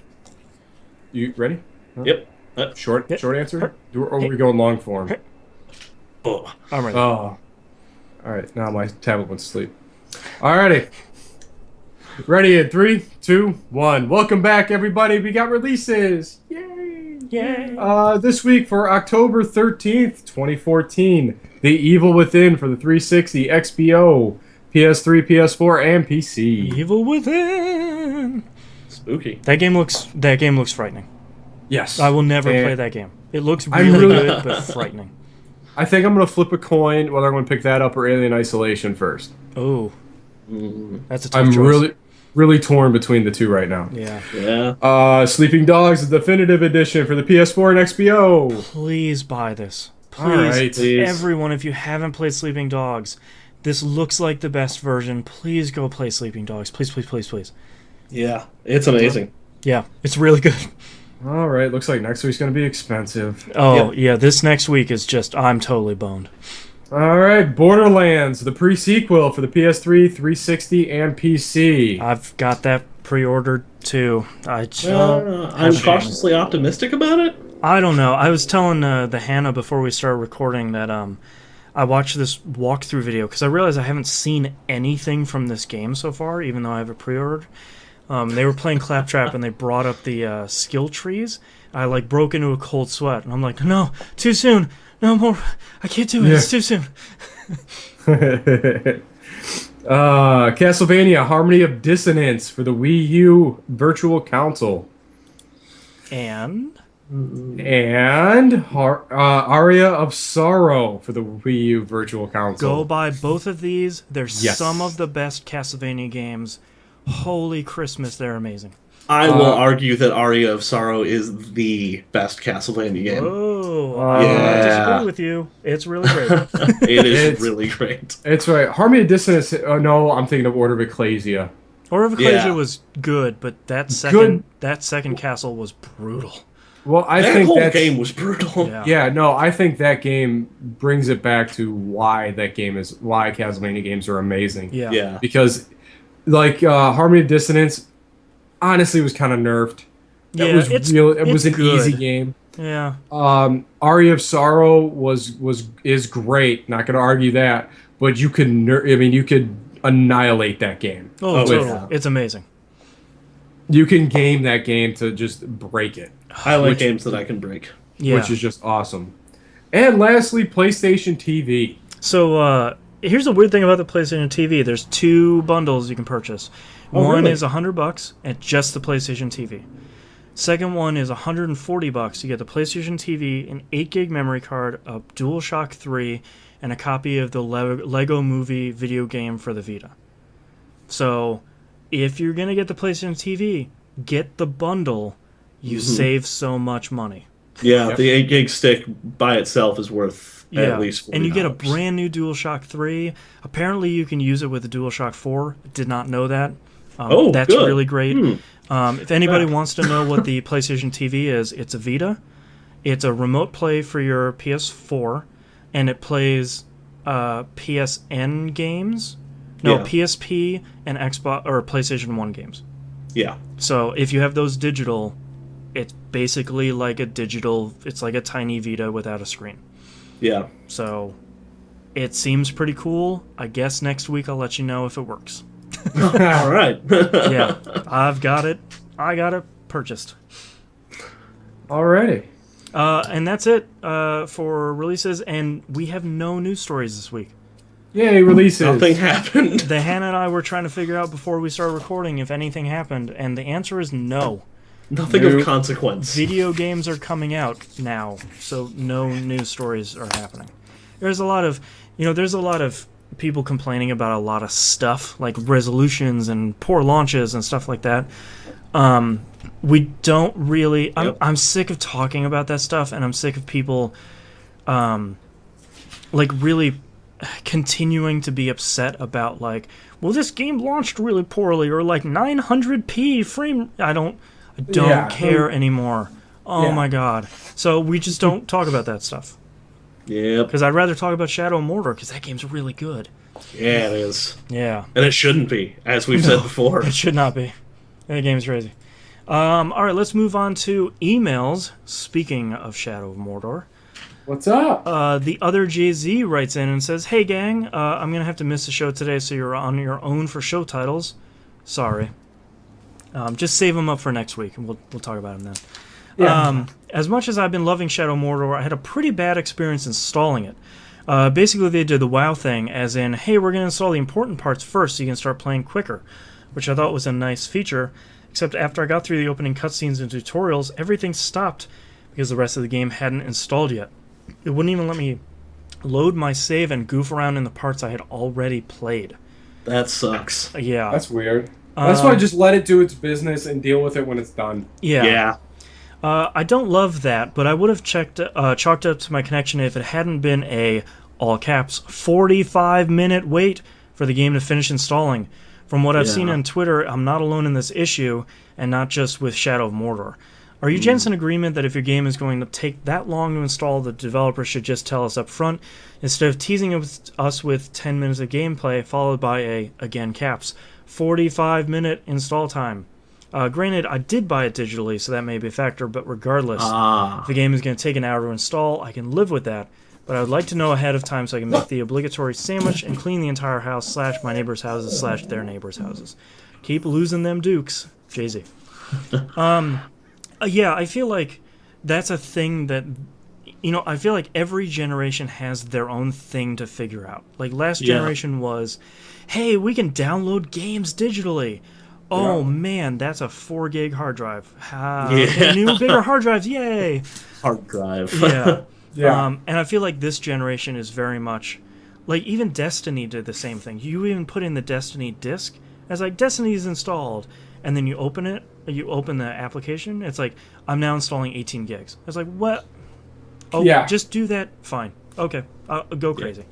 You ready? Huh? Yep. Short answer? Or are we going long form? Oh. I'm ready. Oh. Alright, now my tablet went to sleep. Alrighty. Ready in 3, 2, 1. Welcome back, everybody. We got releases. Yay! Yay! This week for October 13th, 2014, The Evil Within for the 360, XBO, PS3, PS4, and PC. Evil Within. Spooky. That game looks frightening. Yes. I will never And play that game. It looks I'm really really- good, but frightening. I think I'm going to flip a coin whether I'm going to pick that up or Alien Isolation first. Oh, that's a tough I'm choice. really torn between the two right now. Yeah. Yeah. Sleeping Dogs, the definitive edition for the PS4 and XBO. Please buy this. Please, All right. Please. everyone, if you haven't played Sleeping Dogs, this looks like the best version. Please go play Sleeping Dogs. Please, please, please, please. Yeah. It's amazing. Yeah, it's really good. All right, looks like next week's going to be expensive. Oh, yeah, this next week is just, I'm totally boned. All right, Borderlands, the pre-sequel for the PS3, 360, and PC. I've got that pre-ordered too. I'm haven't- cautiously optimistic about it. I don't know. I was telling the Hannah before we started recording that I watched this walkthrough video because I realized I haven't seen anything from this game so far, even though I have it pre-ordered. They were playing Claptrap and they brought up the skill trees. I broke into a cold sweat and I'm like, no, too soon. No more. I can't do it. Yeah. It's too soon. Castlevania Harmony of Dissonance for the Wii U Virtual Console. And Aria of Sorrow for the Wii U Virtual Console. go buy both of these. They're Yes. some of the best Castlevania games. Holy Christmas, they're amazing. I will argue that Aria of Sorrow is the best Castlevania game. Oh, I Yeah. disagree with you. It's really great. It is It's- really great. It's right. Harmony of Dissonance. Oh no, I'm thinking of Order of Ecclesia. Order of Ecclesia Yeah. was good, but that Good. second castle was brutal. Well, I That think whole that's, game was brutal. Yeah. Yeah, no, I think that game brings it back to why Castlevania games are amazing. Yeah. Yeah. Because Harmony of Dissonance honestly was kind of nerfed. Yeah, It was it's an good. easy game. Yeah. Aria of Sorrow is great. Not going to argue that, but you could you could annihilate that game. Oh, Oh, totally. yeah. It's amazing. You can game that game to just break it, I like games that I can break. Yeah. which is just awesome. And lastly, PlayStation TV. So here's the weird thing about the PlayStation TV. There's two bundles you can purchase. Oh, One really? is $100 and just the PlayStation TV. Second one is $140. You get the PlayStation TV, an 8 gig memory card, a DualShock 3, and a copy of the Lego Movie video game for the Vita. So if you're gonna get the PlayStation TV, get the bundle. You save so much money. Yeah, Yep. the 8 gig stick by itself is worth at least $40. and you get a brand new DualShock 3. Apparently, you can use it with the DualShock 4. Did not know that. That's good. really great. If anybody wants to know what the PlayStation TV is, it's a Vita. It's a remote play for your PS4, and it plays PSN games. No, Yeah. PSP and Xbox or PlayStation 1 games. Yeah. So if you have those digital, it's basically like a digital. It's like a tiny Vita without a screen. Yeah. So it seems pretty cool. I guess next week I'll let you know if it works. All right. Yeah, I've got it. I got it purchased. Alrighty. And that's it for releases. And we have no news stories this week. Yay, releases. Nothing happened. The Hannah and I were trying to figure out before we started recording if anything happened, and the answer is no. Nothing Nope. of consequence. Video games are coming out now, so no news stories are happening. There's a lot of people complaining about a lot of stuff, like resolutions and poor launches and stuff like that. We don't really. Yep. I'm sick of talking about that stuff, and I'm sick of people, really continuing to be upset about well, this game launched really poorly, or 900p frame. I don't Yeah. care anymore. Oh Yeah. my god! So we just don't talk about that stuff Yep. because I'd rather talk about Shadow of Mordor because that game's really good. Yeah, it is. Yeah. And it shouldn't be, as we've said before. It should not be. That game's crazy. All right, let's move on to emails. Speaking of Shadow of Mordor, What's up? the other Jay-Z writes in and says, "Hey gang, I'm gonna have to miss the show today, so you're on your own for show titles. Sorry. Just save them up for next week, and we'll talk about them then. Yeah. As much as I've been loving Shadow of Mordor, I had a pretty bad experience installing it. Basically, they did the WoW thing, as in, hey, we're going to install the important parts first so you can start playing quicker, which I thought was a nice feature, except after I got through the opening cutscenes and tutorials, everything stopped because the rest of the game hadn't installed yet. It wouldn't even let me load my save and goof around in the parts I had already played. That sucks. Yeah. That's weird. That's why just let it do its business and deal with it when it's done. Yeah. Yeah. I don't love that, but I would have chalked up to my connection if it hadn't been a, all caps, 45-minute wait for the game to finish installing. From what I've seen on Twitter, I'm not alone in this issue, and not just with Shadow of Mordor. Are you gents in agreement that if your game is going to take that long to install, the developer should just tell us up front, instead of teasing us with 10 minutes of gameplay, followed by a, again caps, 45-minute install time? Granted, I did buy it digitally, so that may be a factor, but regardless, if the game is going to take an hour to install, I can live with that. But I would like to know ahead of time so I can make the obligatory sandwich and clean the entire house / my neighbors' houses / their neighbors' houses. Keep losing them dukes, Jay-Z. Yeah, I feel like that's a thing that, I feel like every generation has their own thing to figure out. Like, last generation was, hey, we can download games digitally. Oh, man, that's a 4 gig hard drive. Okay, new, bigger hard drives, yay! Hard drive. Yeah. Yeah. And I feel like this generation is very much, like, even Destiny did the same thing. You even put in the Destiny disc as, like, Destiny's installed, and then you open it, you open the application, it's like, I'm now installing 18 gigs. It's like, what? Oh, just do that? Fine. Okay, go crazy.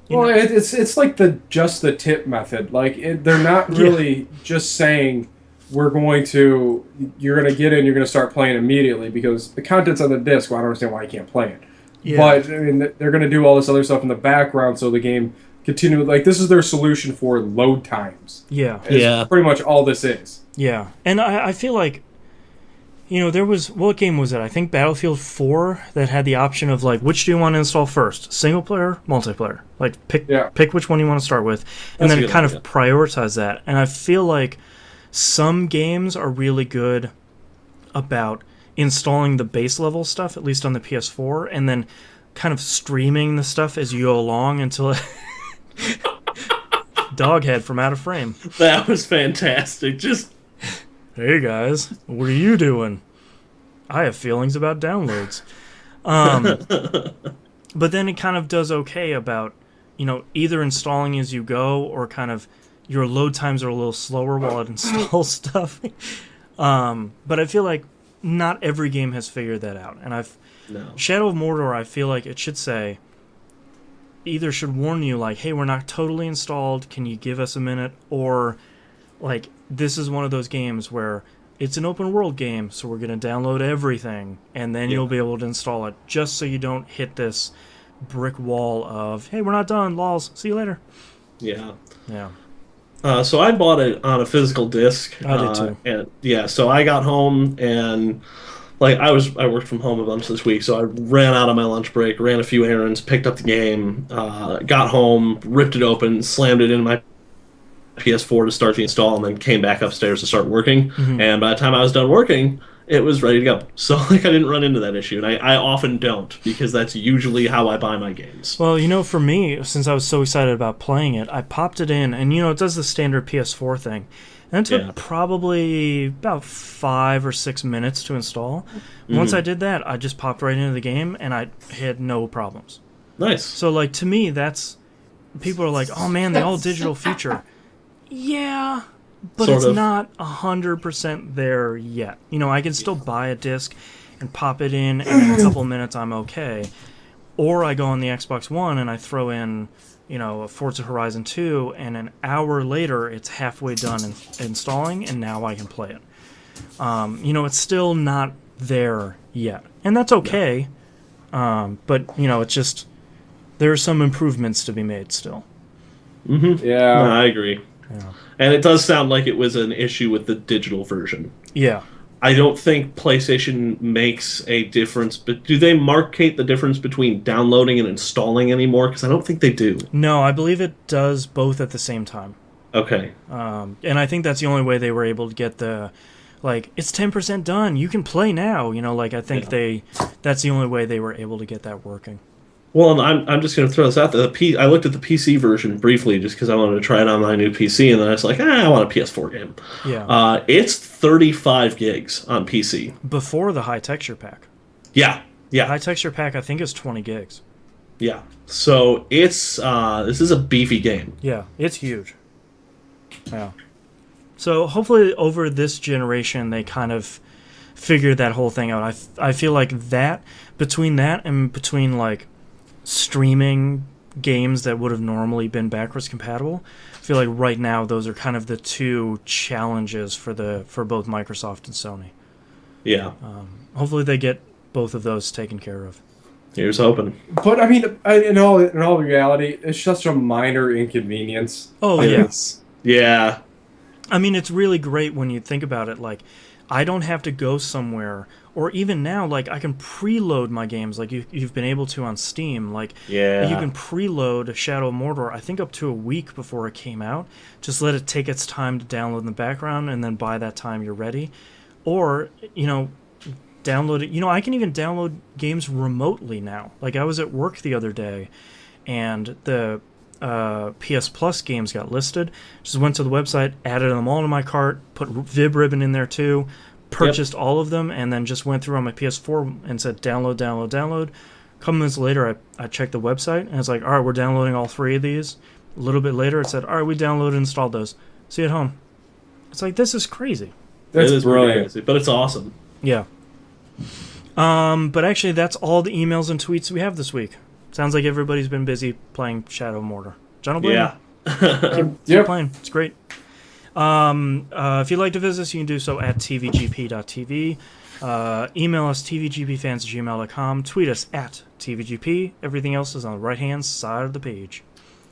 Well, it's like just the tip method. Like, they're not really just saying you're going to get in, you're going to start playing immediately because the content's on the disc. Well, I don't understand why you can't play it. Yeah. But I mean, they're going to do all this other stuff in the background so the game continue. Like, this is their solution for load times. Yeah, pretty much all this is. Yeah, and I feel like, there was, what game was it? I think Battlefield 4 that had the option of, like, which do you want to install first? Single player, multiplayer? Like, pick which one you want to start with, and then kind of prioritize that. And I feel like some games are really good about installing the base level stuff, at least on the PS4, and then kind of streaming the stuff as you go along until Doghead from Out of Frame. That was fantastic. Just, hey guys, what are you doing? I have feelings about downloads. But then it kind of does okay about, either installing as you go or kind of your load times are a little slower while it installs stuff. But I feel like not every game has figured that out. And Shadow of Mordor, I feel like it should say, either should warn you, like, hey, we're not totally installed, can you give us a minute? Or, like, this is one of those games where it's an open world game, so we're going to download everything, and then you'll be able to install it, just so you don't hit this brick wall of, hey, we're not done, lols, see you later. Yeah. Yeah. So I bought it on a physical disc. I did too. And so I got home and like I worked from home a bunch this week, so I ran out on my lunch break, ran a few errands, picked up the game, got home, ripped it open, slammed it in my PS4 to start the install, and then came back upstairs to start working. Mm-hmm. And by the time I was done working, it was ready to go. So like I didn't run into that issue, and I often don't, because that's usually how I buy my games. Well, for me, since I was so excited about playing it, I popped it in, and it does the standard PS4 thing. And it took probably about 5 or 6 minutes to install. Mm-hmm. Once I did that, I just popped right into the game, and I had no problems. Nice. So, like, to me, that's... People are like, oh, man, the all-digital feature. Yeah, but it's not 100% there yet. I can still buy a disc and pop it in, and in a couple minutes I'm okay. Or I go on the Xbox One and I throw in... a Forza Horizon 2, and an hour later, it's halfway done installing, and now I can play it. It's still not there yet. And that's okay. But, it's just, there are some improvements to be made still. Mm-hmm. Yeah. No, I agree. Yeah. And it does sound like it was an issue with the digital version. Yeah. I don't think PlayStation makes a difference, but do they markate the difference between downloading and installing anymore? Because I don't think they do. No, I believe it does both at the same time. Okay. And I think that's the only way they were able to get the, like, it's 10% done. You can play now. Like, I think that's the only way they were able to get that working. Well, and I'm just going to throw this out there. I looked at the PC version briefly just because I wanted to try it on my new PC, and then I was like, I want a PS4 game. Yeah. It's 35 gigs on PC. Before the high texture pack. Yeah. Yeah. High texture pack, I think, is 20 gigs. Yeah. So this is a beefy game. Yeah, it's huge. Yeah. So hopefully over this generation they kind of figured that whole thing out. I feel like that between like streaming games that would have normally been backwards compatible, I feel like right now those are kind of the two challenges for both Microsoft and Sony. Yeah. Hopefully they get both of those taken care of. Here's hoping. But I mean, in all reality, it's just a minor inconvenience. Oh, yes. Yeah. I mean, it's really great when you think about it. Like, I don't have to go somewhere, or even now, like, I can preload my games like you've been able to on Steam. Like, Yeah. you can preload Shadow of Mordor, I think up to a week before it came out. Just let it take its time to download in the background, and then by that time you're ready. Or, download it. I can even download games remotely now. Like, I was at work the other day, and the PS Plus games got listed. Just went to the website, added them all to my cart, put VibRibbon in there too, purchased all of them, and then just went through on my PS4 and said download, download, download. A couple minutes later, I checked the website, and it's like, all right, we're downloading all 3 of these. A little bit later, it said, all right, we downloaded and installed those. See you at home. It's like, this is crazy. That's it is brilliant. crazy, but it's awesome. Yeah. But actually, that's all the emails and tweets we have this week. Sounds like everybody's been busy playing Shadow of Mordor. John O'Brien. Yeah. Keep playing. It's great. If you'd like to visit us, you can do so at tvgp.tv. Email us tvgpfans@gmail.com. Tweet us at tvgp. Everything else is on the right-hand side of the page.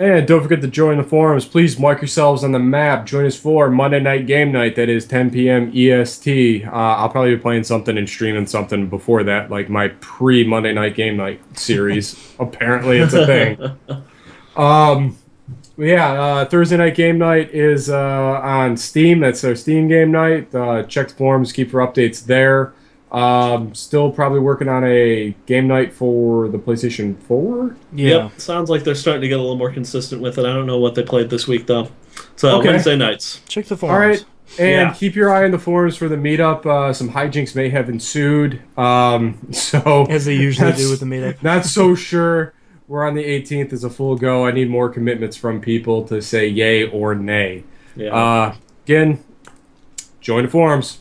And don't forget to join the forums. Please mark yourselves on the map. Join us for Monday Night Game Night. That is 10 p.m. EST. I'll probably be playing something and streaming something before that, like my pre-Monday Night Game Night series. Apparently, it's a thing. Thursday Night Game Night is on Steam. That's our Steam game night. Check the forums, keep your updates there. Still probably working on a game night for the PlayStation 4. Yeah. Yep. Sounds like they're starting to get a little more consistent with it. I don't know what they played this week, though. So, Okay. Wednesday nights. Check the forums. All right. And Yeah. keep your eye on the forums for the meetup. Some hijinks may have ensued. So As they usually do with the meetup. Not so sure. We're on the 18th is a full go. I need more commitments from people to say yay or nay. Yeah. Again, join the forums.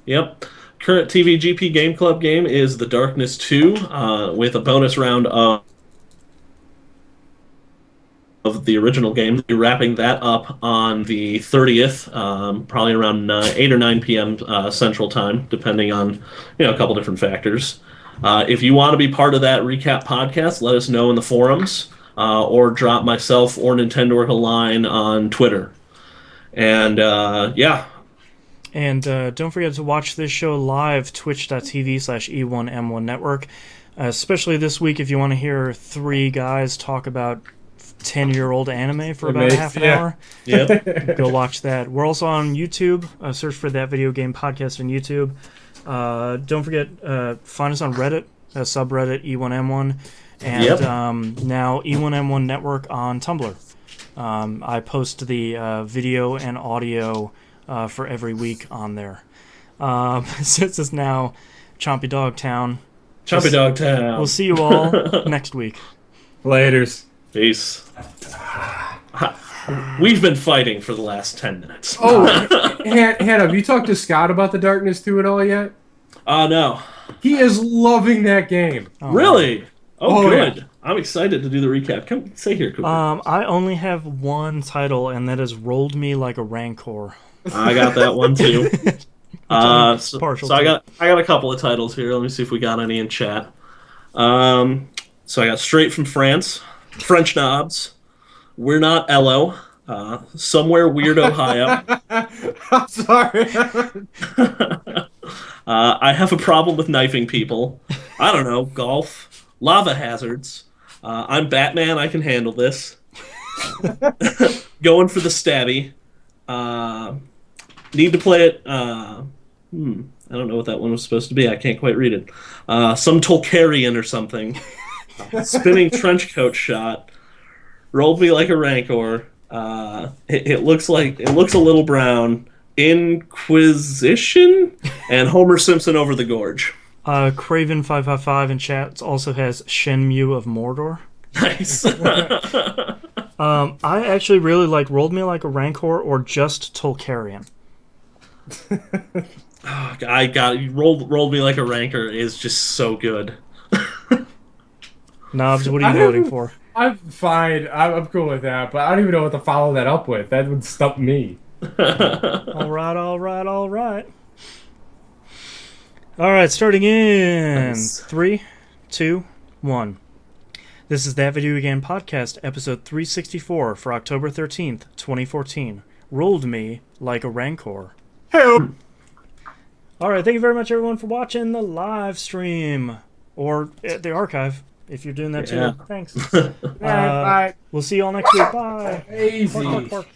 Yep. Current TVGP Game Club game is The Darkness 2, with a bonus round of the original game. We're wrapping that up on the 30th, probably around 8 or 9 p.m. Central Time, depending on a couple different factors. If you want to be part of that recap podcast, let us know in the forums, or drop myself or Nintendo a line on Twitter. And And don't forget to watch this show live, twitch.tv/E1M1 Network. Especially this week, if you want to hear 3 guys talk about 10-year-old anime for about half an hour. Yep. Go watch that. We're also on YouTube. Search for That Video Game Podcast on YouTube. Don't forget, find us on Reddit, subreddit E1M1, and now E1M1 Network on Tumblr. I post the video and audio for every week on there. Since it's now Chompy Dog Town. Chompy Dog Town. We'll see you all next week. Laters. Peace. We've been fighting for the last 10 minutes. Oh, Hannah, have you talked to Scott about the Darkness 2 at all yet? No. He is loving that game. Oh. Really? Oh, good. Yeah. I'm excited to do the recap. Come, stay here, Cooper. I only have one title, and that is Rolled Me Like a Rancor. I got that one too. So I got a couple of titles here. Let me see if we got any in chat. So I got Straight from France, French Knobs, We're Not Ello, Somewhere Weird Ohio. I'm sorry. I Have a Problem with Knifing People. I don't know, Golf, Lava Hazards. I'm Batman, I Can Handle This. Going for the Stabby. Need to play it. I don't know what that one was supposed to be. I can't quite read it. Some Tolkarian or something. Spinning trench coat shot. Rolled me like a Rancor. It looks a little brown. Inquisition and Homer Simpson over the gorge. Craven555 in chat also has Shenmue of Mordor. Nice. I actually really like Rolled Me Like a Rancor or just Tolkarian. Oh, I got it. Rolled me like a Rancor is just so good. Knobs, what are you voting for? I'm fine. I'm cool with that, but I don't even know what to follow that up with. That would stump me. All right. All right, starting in Nice. 3, 2, 1. This is That Video Game Podcast, episode 364 for October 13th, 2014. Rolled Me Like a Rancor. Hey. All right, thank you very much, everyone, for watching the live stream or the archive, if you're doing that too. Yeah. Thanks. Bye. We'll see you all next week. Bye. Easy. Bark, bark, bark.